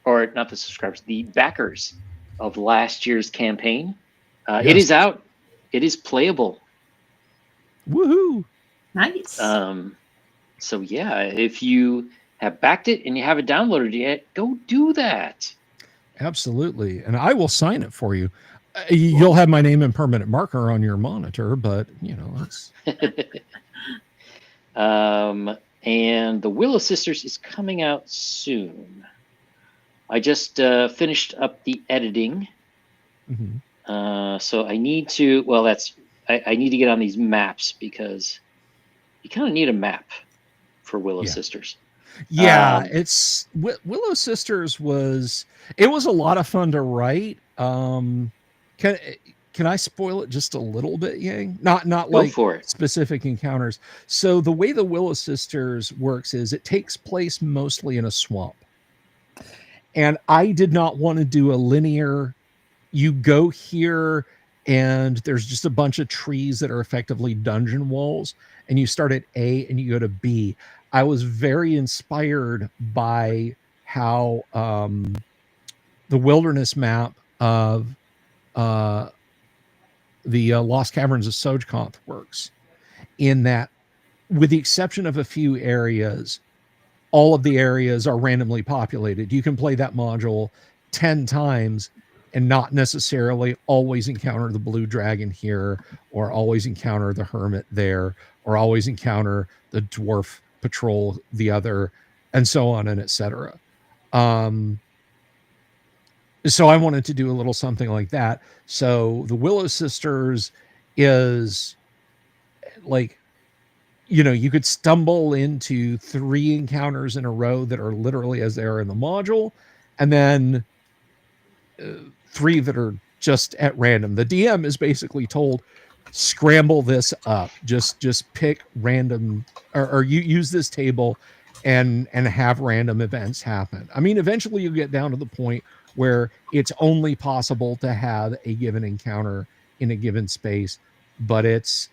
not the subscribers, the backers of last year's campaign. Yes. It is out. It is playable. Woohoo! Nice. So yeah, if you have backed it and you haven't downloaded it yet, go do that. Absolutely. And I will sign it for you. You'll have my name and permanent marker on your monitor, but you know, that's and the Willow Sisters is coming out soon. I just finished up the editing. So I need to, I need to get on these maps, because you kind of need a map for Willow Sisters. Yeah, it's Willow Sisters was a lot of fun to write. Can I spoil it just a little bit, Yang? Not like specific encounters. So the way the Willow Sisters works is it takes place mostly in a swamp. And I did not want to do a linear, you go here and there's just a bunch of trees that are effectively dungeon walls, and you start at A and you go to B. I was very inspired by how the wilderness map of the Lost Caverns of Sojkoth works, in that, with the exception of a few areas, all of the areas are randomly populated. You can play that module 10 times and not necessarily always encounter the blue dragon here, or always encounter the hermit there, or always encounter the dwarf patrol the other, and so on and etc. So I wanted to do a little something like that. So the Willow Sisters is like, you know, you could stumble into 3 encounters in a row that are literally as they are in the module, and then 3 that are just at random. The DM is basically told, scramble this up, just pick random, or you use this table and have random events happen. I mean, eventually you get down to the point where it's only possible to have a given encounter in a given space, but it's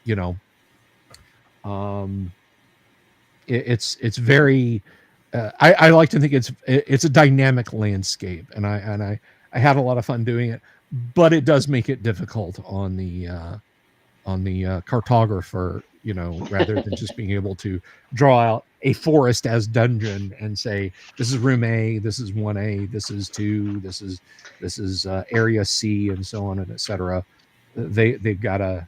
you know, it's very I like to think it's a dynamic landscape, and I had a lot of fun doing it, but it does make it difficult on the cartographer, you know, rather than just being able to draw out a forest as dungeon and say, this is room A, this is 1A, this is 2, this is area C, and so on and etc. They've got to,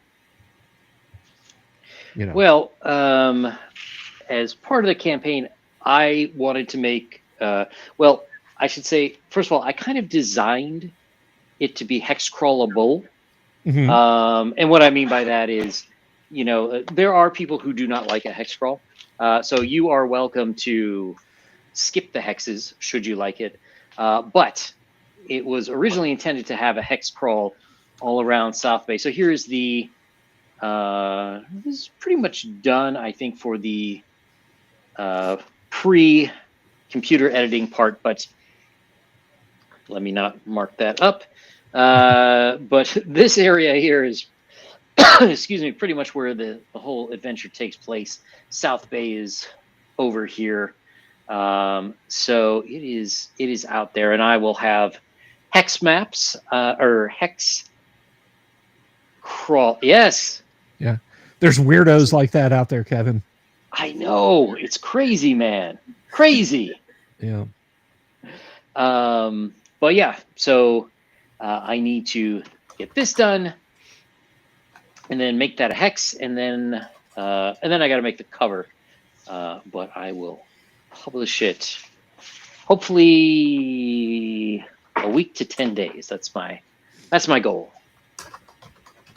you know. Well, as part of the campaign, I wanted to make, well, I should say, first of all, I kind of designed it to be hex crawlable. And what I mean by that is, you know, there are people who do not like a hex crawl. So you are welcome to skip the hexes should you like it. But it was originally intended to have a hex crawl all around South Bay. So here is the, this is pretty much done, I think, for the pre-computer editing part, but let me not mark that up. But this area here is, excuse me, pretty much where the whole adventure takes place. South Bay is over here. So it is out there, and I will have hex maps, or hex crawl. Yes. Yeah. There's weirdos like that out there, Kevin. I know. It's crazy, man. Crazy. Yeah. But yeah, so I need to get this done, and then make that a hex, and then I got to make the cover. But I will publish it hopefully a week to 10 days. That's my goal.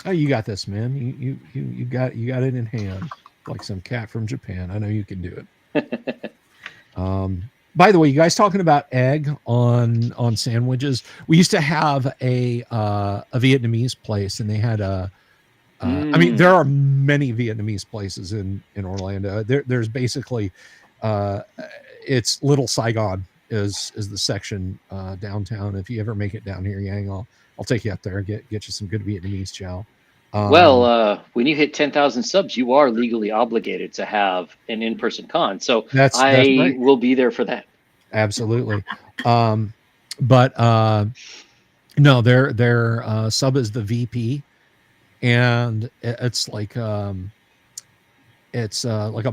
Oh, you got this, man. You got it in hand, like some cat from Japan. I know you can do it. By the way, you guys talking about egg on sandwiches? We used to have a Vietnamese place, and they had a. I mean, there are many Vietnamese places in Orlando. There's basically, it's Little Saigon is the section downtown. If you ever make it down here, Yang, I'll take you up there and get you some good Vietnamese chow. Well, when you hit 10,000 subs, you are legally obligated to have an in-person con. So that's I will be there for that. Absolutely. But no, their sub is the VP, and it's like a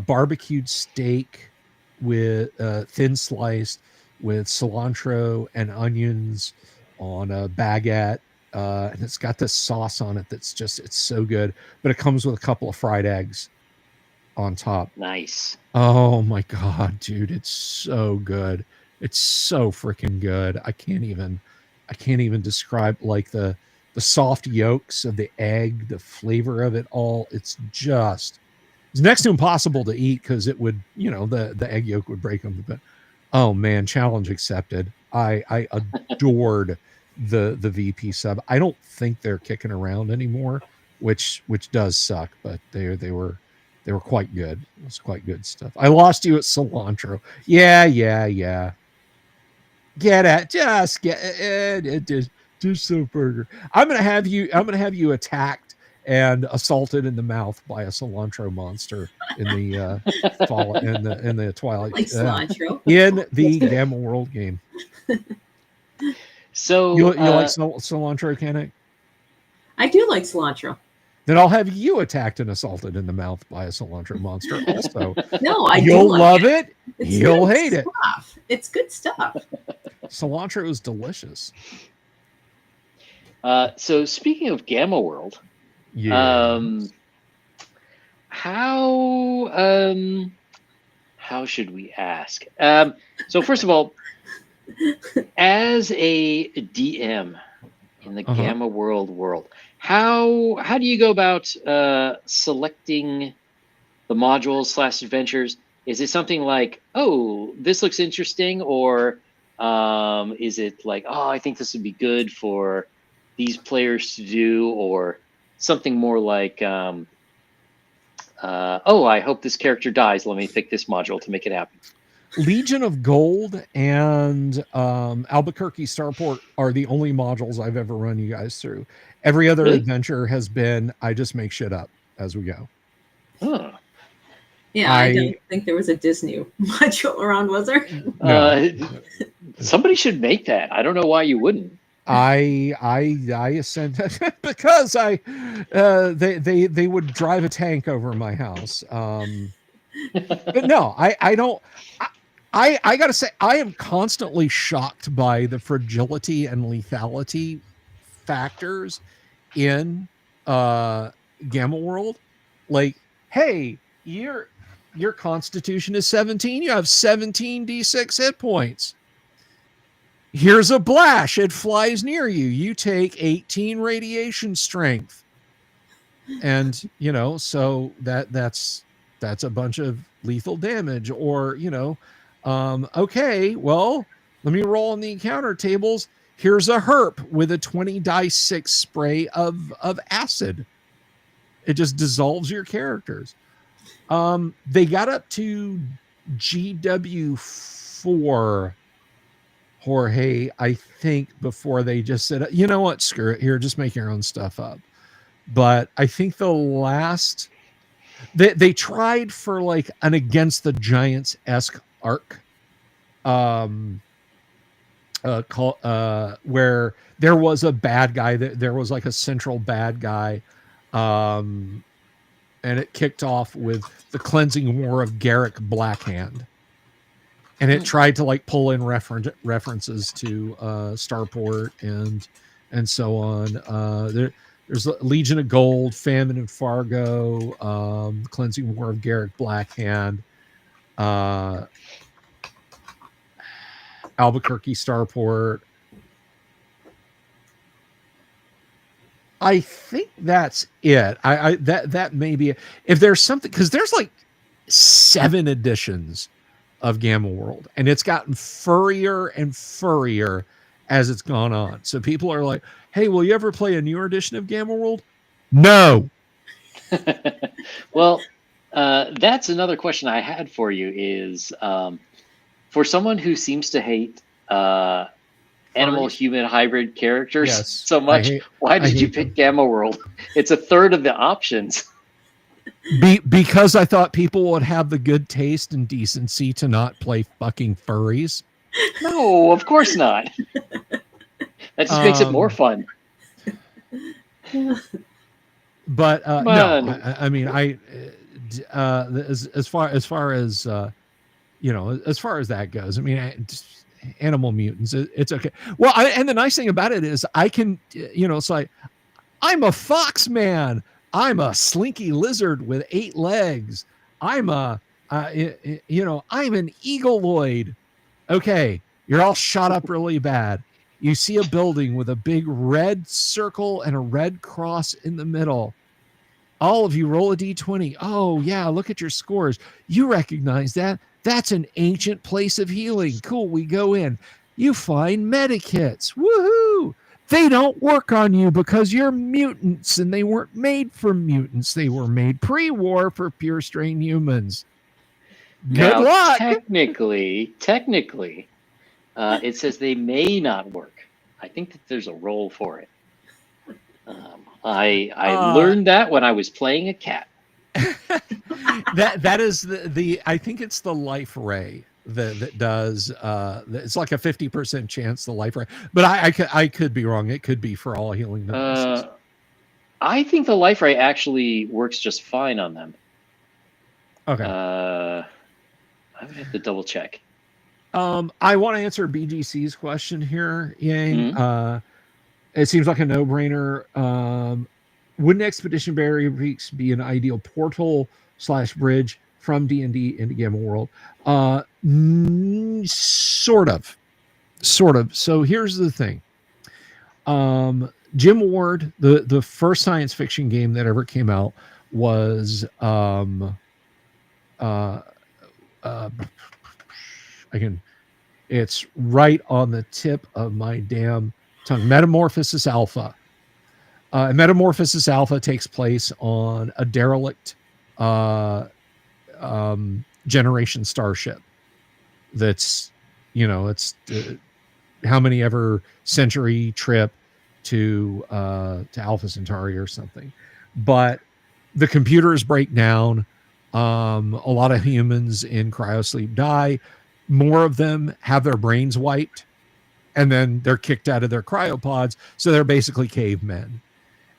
barbecued steak with thin sliced with cilantro and onions on a baguette. And it's got this sauce on it it's so good, but it comes with a couple of fried eggs on top. Nice. Oh my God, dude. It's so good. It's so freaking good. I can't even describe like the soft yolks of the egg, the flavor of it all. It's next to impossible to eat because it would, the egg yolk would break them. But oh man, challenge accepted. I adored the VP sub. I don't think they're kicking around anymore, which does suck, but they were quite good. It was quite good stuff. I lost you at cilantro. Yeah. Get it. Just get it. Just so burger. I'm gonna have you attacked and assaulted in the mouth by a cilantro monster in the fall in the Twilight, like cilantro in the Gamma World game. So you like cilantro, Kannek? I do like cilantro. Then I'll have you attacked and assaulted in the mouth by a cilantro monster also. No, you'll love it. You'll hate it. It's good stuff. Cilantro is delicious. So speaking of Gamma World, how should we ask? So first of all, as a DM in the Gamma world, how do you go about selecting the modules / adventures? Is it something like, oh, this looks interesting, or is it like, oh, I think this would be good for these players to do, or something more like, oh, I hope this character dies. Let me pick this module to make it happen. Legion of Gold and Albuquerque Starport are the only modules I've ever run you guys through. Every other adventure has been, I just make shit up as we go. Huh. Yeah, I don't think there was a Disney module around, was there? No. Somebody should make that. I don't know why you wouldn't. I ascend because they would drive a tank over my house. But no, I don't. I gotta say, I am constantly shocked by the fragility and lethality factors in Gamma World. Like, hey, your constitution is 17. You have 17 d6 hit points. Here's a blash. It flies near you. You take 18 radiation strength. And, so that's a bunch of lethal damage. Or, okay, well, let me roll on the encounter tables. Here's a herp with a 20 dice 6 spray of acid. It just dissolves your characters. They got up to GW4, Jorge, I think, before they just said, you know what, screw it, here, just make your own stuff up. But I think the last, they tried for like an Against the Giants-esque arc, where there was a bad guy, there was like a central bad guy, and it kicked off with the cleansing war of Garrick Blackhand. and it tried to like pull in references to Starport and so on. There's Legion of Gold, Famine in Fargo, Cleansing War of Garrick Blackhand, Albuquerque Starport. I think that's it. That may be it. If there's something, because there's like 7 editions of Gamma World, and it's gotten furrier and furrier as it's gone on. So people are like, "Hey, will you ever play a newer edition of Gamma World?" No. Well, that's another question I had for you. Is for someone who seems to hate animal-human hybrid characters so much, why did you pick Gamma World? It's a third of the options. Because I thought people would have the good taste and decency to not play fucking furries. No, of course not. That just makes it more fun. But no, I mean, as far as as far as that goes, I mean, animal mutants, it's okay. Well, and the nice thing about it is I can, it's like, I'm a fox man. I'm a slinky lizard with 8 legs. I'm I'm an eagleoid. Okay, you're all shot up really bad. You see a building with a big red circle and a red cross in the middle. All of you roll a d20. Oh, yeah, look at your scores. You recognize that. That's an ancient place of healing. Cool, we go in. You find medikits. Woohoo! They don't work on you because you're mutants, and they weren't made for mutants. They were made pre-war for pure strain humans. Good luck. Technically, it says they may not work. I think that there's a role for it. I learned that when I was playing a cat. that is the I think it's the life ray that does it's like a 50% chance the life ray, but I could be wrong. It could be for all healing purposes. I think the life ray actually works just fine on them. Okay. I would have to double check. I want to answer BGC's question here, Yang. Mm-hmm. It seems like a no-brainer. Wouldn't Expedition Barrier Peaks be an ideal portal/bridge from D&D into Gamma World? Sort of. So here's the thing. Jim Ward, the first science fiction game that ever came out was it's right on the tip of my damn tongue. Metamorphosis Alpha. Metamorphosis Alpha takes place on a derelict generation starship. That's, it's how many ever century trip to Alpha Centauri or something. But the computers break down. A lot of humans in cryosleep die. More of them have their brains wiped, and then they're kicked out of their cryopods. So they're basically cavemen.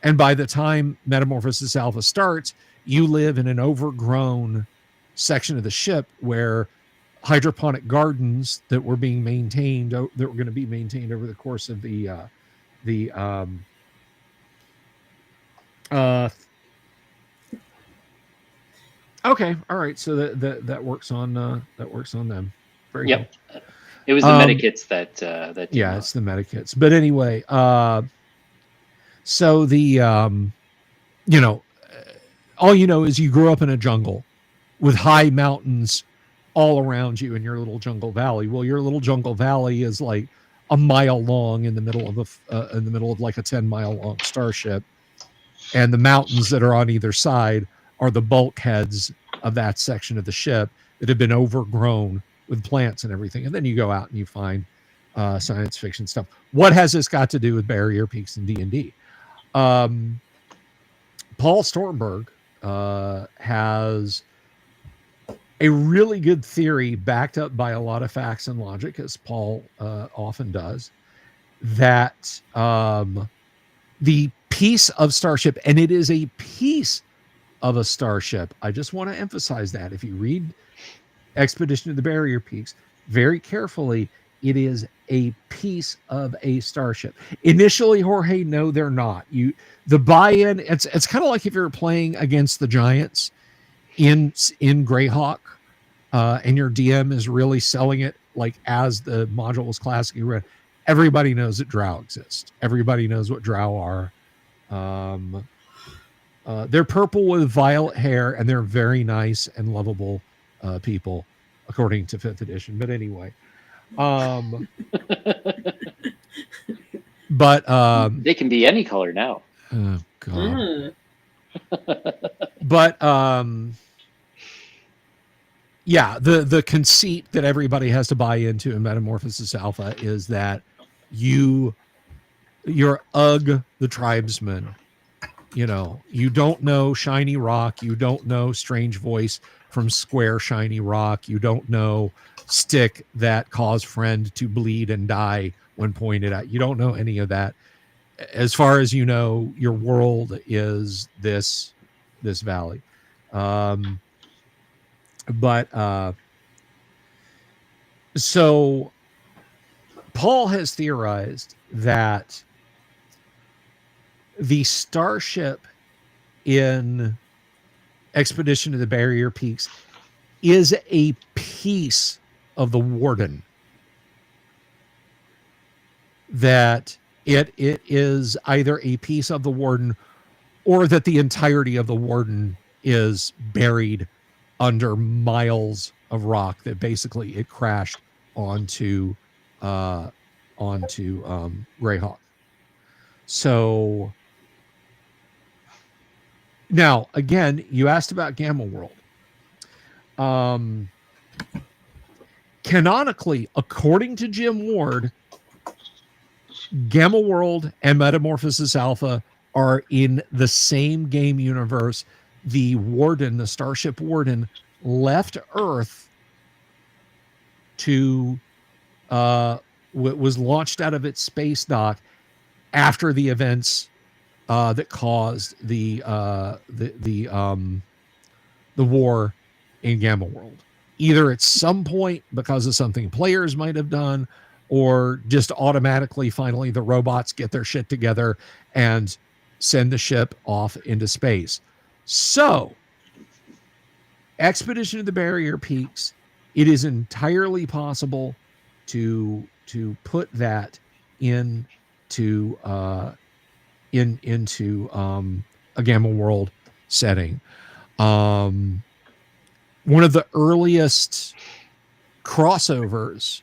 And by the time Metamorphosis Alpha starts, you live in an overgrown section of the ship where hydroponic gardens that were being maintained, that were going to be maintained over the course of the okay, all right. So that works on them. Very cool. It was the medikits that it's the medikits. But anyway, so the all is you grew up in a jungle with high mountains all around you in your little jungle valley. Well, your little jungle valley is like a mile long in the middle of like a 10-mile long starship, and the mountains that are on either side are the bulkheads of that section of the ship that have been overgrown with plants and everything. And then you go out and you find science fiction stuff. What has this got to do with Barrier Peaks and D&D? Paul Stormberg has a really good theory backed up by a lot of facts and logic, as Paul often does, that the piece of starship, and it is a piece of a starship. I just want to emphasize that if you read Expedition to the Barrier Peaks, very carefully, it is a piece of a starship. Initially, Jorge, no, they're not. The buy-in, it's kind of like if you're playing against the Giants in Greyhawk, and your DM is really selling it like as the module was classic. Everybody knows that Drow exist. Everybody knows what Drow are. They're purple with violet hair, and they're very nice and lovable people, according to 5th edition. But anyway, but they can be any color now. Oh God. But yeah, the conceit that everybody has to buy into in Metamorphosis Alpha is that you're Ugg the tribesman. You know, you don't know Shiny Rock, you don't know Strange Voice from Square Shiny Rock, you don't know Stick that caused friend to bleed and die when pointed at. You don't know any of that. As far as you know, your world is this valley. So Paul has theorized that the starship in Expedition to the Barrier Peaks is a piece of the Warden. That it is either a piece of the Warden or that the entirety of the Warden is buried under miles of rock that basically it crashed onto Greyhawk. So now, again, you asked about Gamma World. Canonically, according to Jim Ward, Gamma World and Metamorphosis Alpha are in the same game universe. The Warden, the Starship Warden, left Earth to was launched out of its space dock after the events that caused the war in Gamma World. Either at some point because of something players might have done, or just automatically, finally, the robots get their shit together and send the ship off into space. So, Expedition to the Barrier Peaks, it is entirely possible to put that into a Gamma World setting. One of the earliest crossovers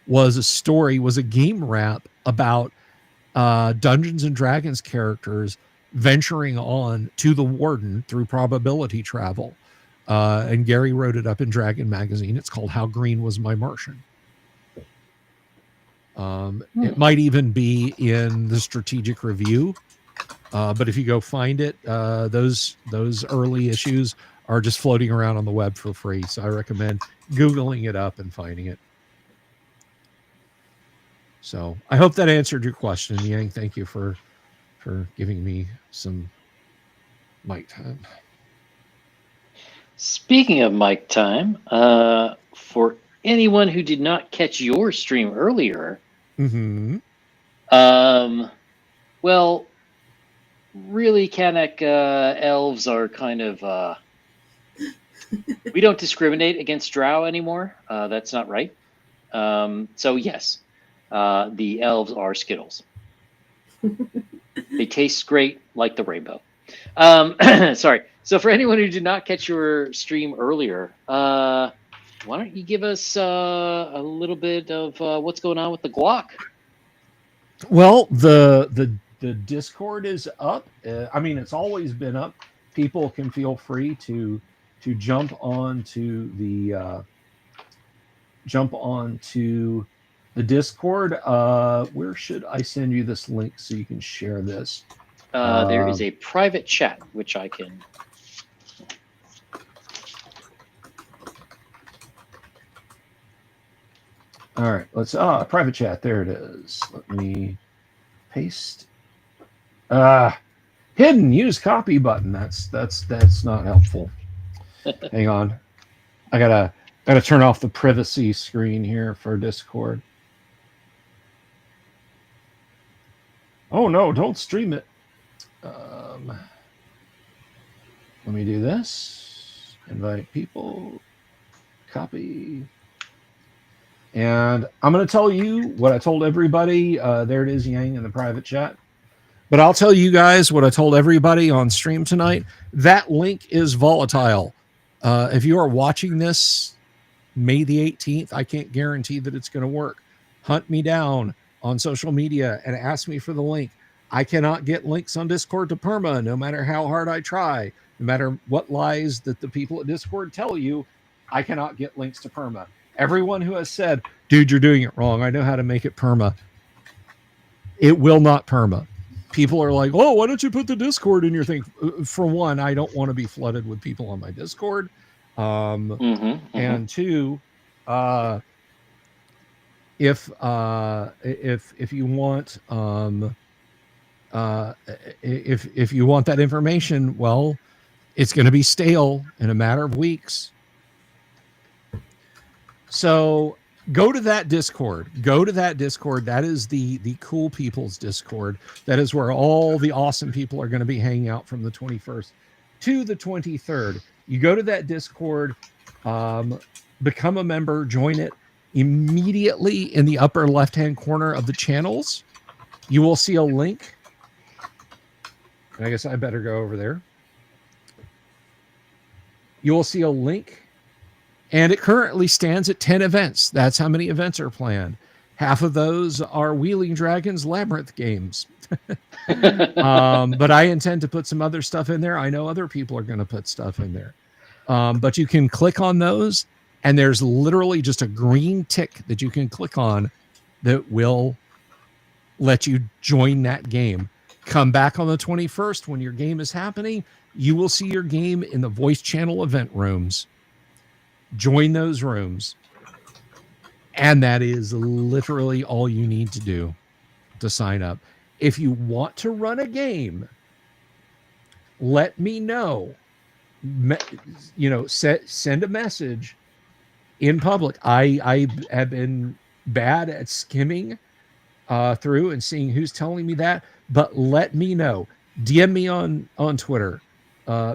was a game wrap about Dungeons and Dragons characters venturing on to the Warden through probability travel. And Gary wrote it up in Dragon Magazine. It's called How Green Was My Martian. It might even be in the Strategic Review. But if you go find it, those early issues are just floating around on the web for free. So I recommend Googling it up and finding it. So I hope that answered your question, Yang. Thank you for giving me some mic time. Speaking of mic time, for anyone who did not catch your stream earlier, well, really, Kannek, elves are kind of we don't discriminate against Drow anymore. That's not right. So yes, the elves are Skittles. They taste great like the rainbow. Sorry. So for anyone who did not catch your stream earlier, why don't you give us a little bit of what's going on with the Glock? Well, the Discord is up. I mean, it's always been up. People can feel free to jump onto the Discord. Where should I send you this link so you can share this? There is a private chat which I can. All right, let's private chat. There it is. Let me paste. Hidden use copy button. That's not helpful. Hang on. I gotta Gotta turn off the privacy screen here for Discord. Oh no, don't stream it. Let me do this. Invite people. Copy. And I'm going to tell you what I told everybody. There it is, Yang, in the private chat. But I'll tell you guys what I told everybody on stream tonight. That link is volatile. If you are watching this May the 18th, I can't guarantee that it's going to work. Hunt me down on social media and ask me for the link. I cannot get links on Discord to perma, no matter how hard I try. No matter what lies that the people at Discord tell you, I cannot get links to perma. Everyone who has said, dude, you're doing it wrong, I know how to make it perma, it will not perma. People are like, oh, why don't you put the Discord in your thing? For one, I don't want to be flooded with people on my Discord. And two, if you want if you want that information, well, it's going to be stale in a matter of weeks. So go to that Discord. That is the cool people's Discord. That is where all the awesome people are going to be hanging out from the 21st to the 23rd. You go to that Discord, become a member, join it. Immediately in the upper left-hand corner of the channels, you will see a link. And I guess I better go over there. You will see a link, and it currently stands at 10 events. That's how many events are planned. Half of those are Wheeling Dragons Labyrinth games. But I intend to put some other stuff in there. I know other people are going to put stuff in there. But you can click on those, and there's literally just a green tick that you can click on that will let you join that game. Come back on the 21st when your game is happening. You will see your game in the voice channel event rooms. Join those rooms. And that is literally all you need to do to sign up. If you want to run a game, let me know. Send a message in public. I have been bad at skimming through and seeing who's telling me that, but let me know. DM me on Twitter.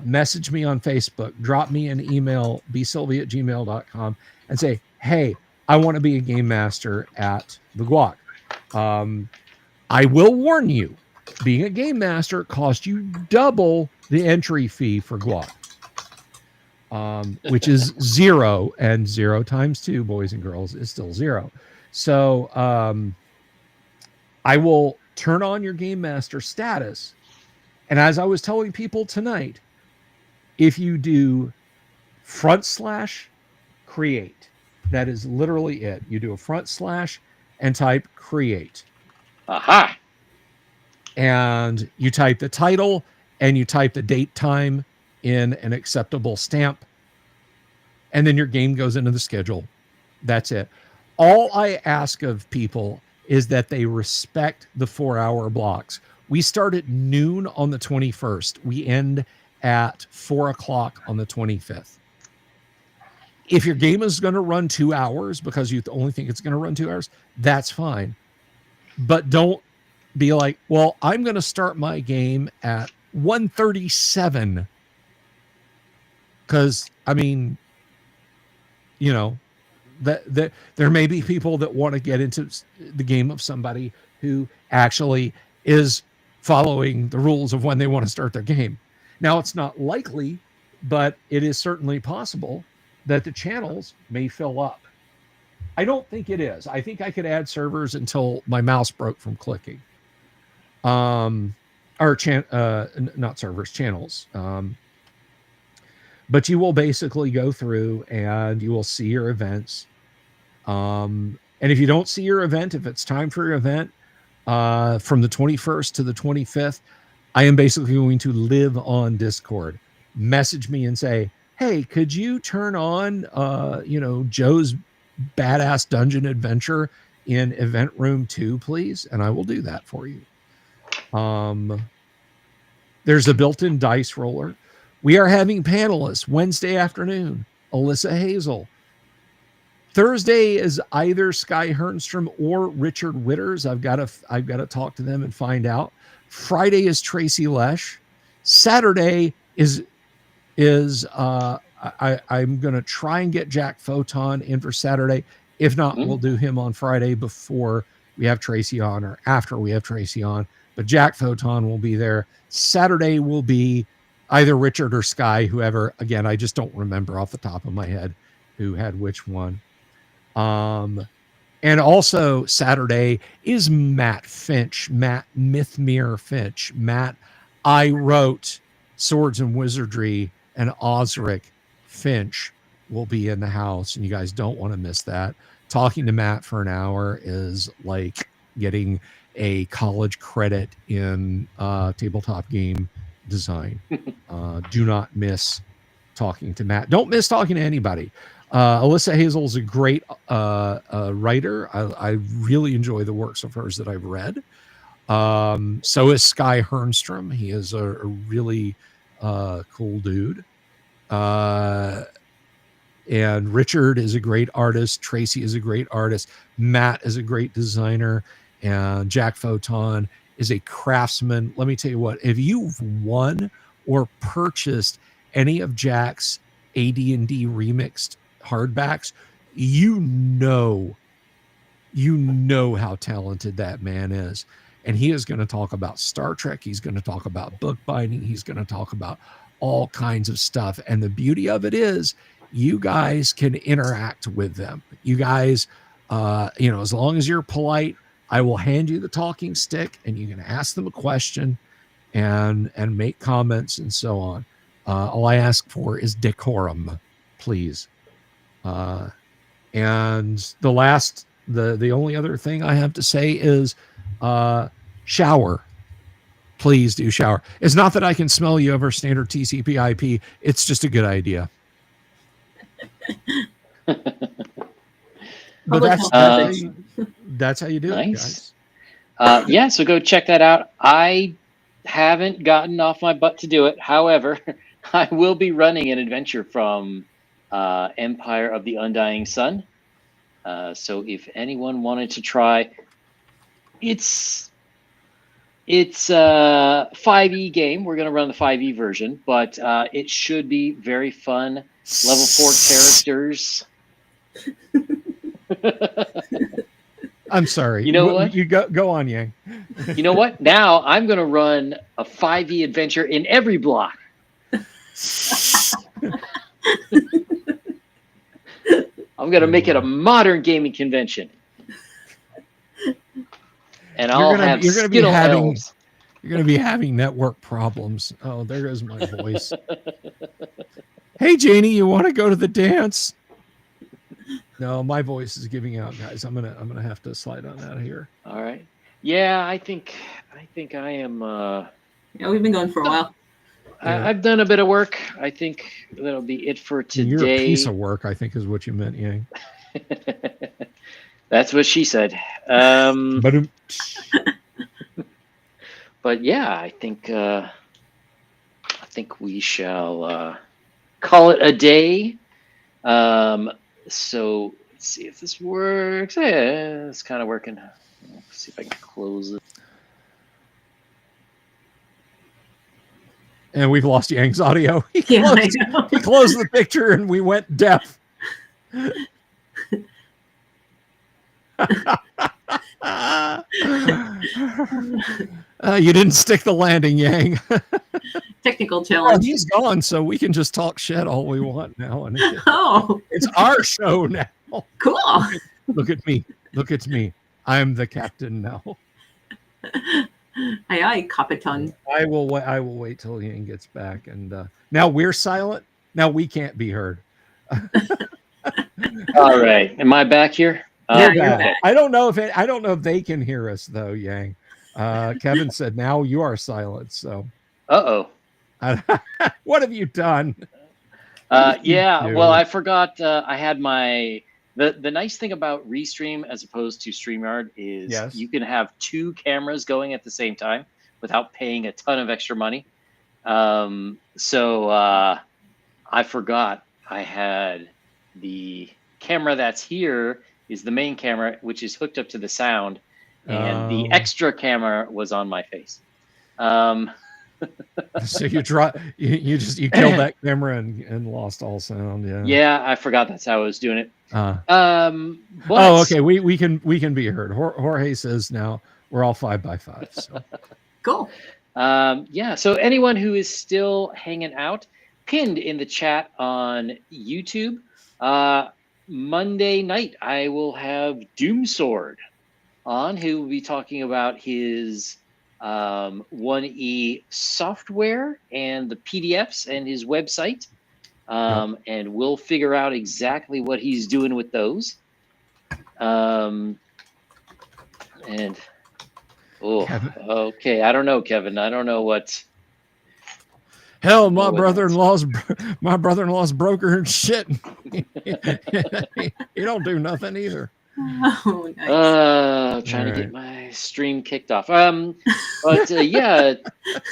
Message me on Facebook, drop me an email, bsylvia@gmail.com, and say, hey, I want to be a game master at the Guac. I will warn you, being a game master costs you double the entry fee for Guac, which is 0, and 0 times 2, boys and girls, is still 0. So I will turn on your game master status. And as I was telling people tonight, if you do /create, that is literally it. You do a / and type create. Aha. And you type the title and you type the date time in an acceptable stamp. And then your game goes into the schedule. That's it. All I ask of people is that they respect the 4-hour blocks. We start at noon on the 21st. We end at 4 o'clock on the 25th. If your game is going to run 2 hours because you only think it's going to run 2 hours, that's fine. But don't be like, well, I'm going to start my game at 1:37. Because, I mean, that there may be people that want to get into the game of somebody who actually is following the rules of when they want to start their game. Now, it's not likely, but it is certainly possible that the channels may fill up. I don't think it is. I think I could add servers until my mouse broke from clicking. Not servers, channels. But you will basically go through and you will see your events. And if you don't see your event, if it's time for your event, from the 21st to the 25th, I am basically going to live on Discord. Message me and say, hey, could you turn on, Joe's badass dungeon adventure in event room 2, please? And I will do that for you. There's a built-in dice roller. We are having panelists Wednesday afternoon. Alyssa Hazel, Thursday is either Sky Hernstrom or Richard Witters. I've got to talk to them and find out. Friday is Tracy Lesh. Saturday I'm going to try and get Jack Photon in for Saturday. If not, we'll do him on Friday before we have Tracy on or after we have Tracy on. But Jack Photon will be there. Saturday will be either Richard or Sky, whoever. Again, I just don't remember off the top of my head who had which one. And also Saturday is Matt Mythmere Finch. Matt, I wrote Swords and Wizardry, and Osric Finch will be in the house, and you guys don't want to miss that. Talking to Matt for an hour is like getting a college credit in tabletop game design. Do not miss talking to Matt. Don't miss talking to anybody. Alyssa Hazel is a great writer. I really enjoy the works of hers that I've read. So is Sky Hernstrom. He is a really cool dude. And Richard is a great artist. Tracy is a great artist. Matt is a great designer. And Jack Photon is a craftsman. Let me tell you what, if you've won or purchased any of Jack's AD&D remixed hardbacks, you know how talented that man is. And he is going to talk about Star Trek. He's going to talk about bookbinding. He's going to talk about all kinds of stuff. And the beauty of it is you guys can interact with them. You guys, as long as you're polite, I will hand you the talking stick and you can ask them a question and make comments and so on. All I ask for is decorum, please. And the only other thing I have to say is shower. Please do shower. It's not that I can smell you over standard TCP/IP. It's just a good idea. But that's how you do it, guys. Yeah, so go check that out. I haven't gotten off my butt to do it. However, I will be running an adventure from Empire of the Undying Sun. So if anyone wanted to try, it's a 5e game. We're going to run the 5e version, but it should be very fun. Level 4 characters. I'm sorry. You know what? You go on, Yang. You know what? Now I'm going to run a 5e adventure in every block. I'm going to make it a modern gaming convention. And You're going to be having network problems. Oh, there goes my voice. Hey, Janie, you want to go to the dance? No, my voice is giving out, guys. I'm gonna have to slide on out of here. All right. Yeah, I think I am. Yeah, we've been going for a while. I've done a bit of work. I think that'll be it for today. You're a piece of work, I think, is what you meant, Yang. That's what she said. But yeah, I think we shall call it a day. So let's see if this works. Yeah, it's kind of working. Let's see if I can close it. And we've lost Yang's audio. He closed the picture and we went deaf. You didn't stick the landing, Yang. Technical challenge. Well, he's gone, so we can just talk shit all we want now. And Oh, it's our show now. Cool. Look at me. Look at me. I'm the captain now. Aye, aye, Capitan. I will wait till Yang gets back. And now we're silent. Now we can't be heard. All right. Am I back here? You're back. I don't know if they can hear us though, Yang. Kevin said now you are silent. So. Uh-oh. What have you done? Yeah. Well, I forgot. I had the nice thing about Restream as opposed to StreamYard is you can have 2 cameras going at the same time without paying a ton of extra money. So I forgot I had the camera that's here is the main camera, which is hooked up to the sound, and the extra camera was on my face. So you killed that camera and lost all sound. Yeah. Yeah, I forgot that's how I was doing it. But okay, we can be heard. Jorge says now we're all 5x5. So. Cool. Yeah. So anyone who is still hanging out, pinned in the chat on YouTube, Monday night I will have Doomsword on, who will be talking about his 1E software and the PDFs and his website. And we'll figure out exactly what he's doing with those. Okay. I don't know, Kevin. I don't know what. Hell, my brother-in-law's broker and shit. He don't do nothing either. Oh, nice. Trying to get my stream kicked off. But yeah.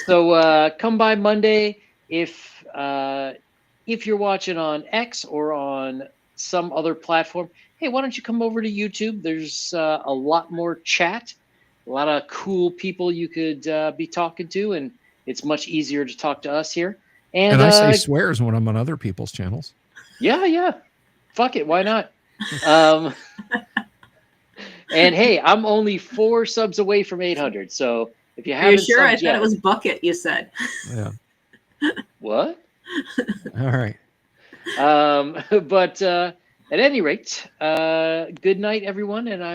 So come by Monday if you're watching on X or on some other platform. Hey, why don't you come over to YouTube? There's a lot more chat, a lot of cool people you could be talking to, and it's much easier to talk to us here. And I say swears when I'm on other people's channels. Yeah. Fuck it, why not? And hey, I'm only 4 subs away from 800. So if you haven't, are you sure? I thought it was Bucket. You said. Yeah. What? All right. But at any rate, good night, everyone, and I.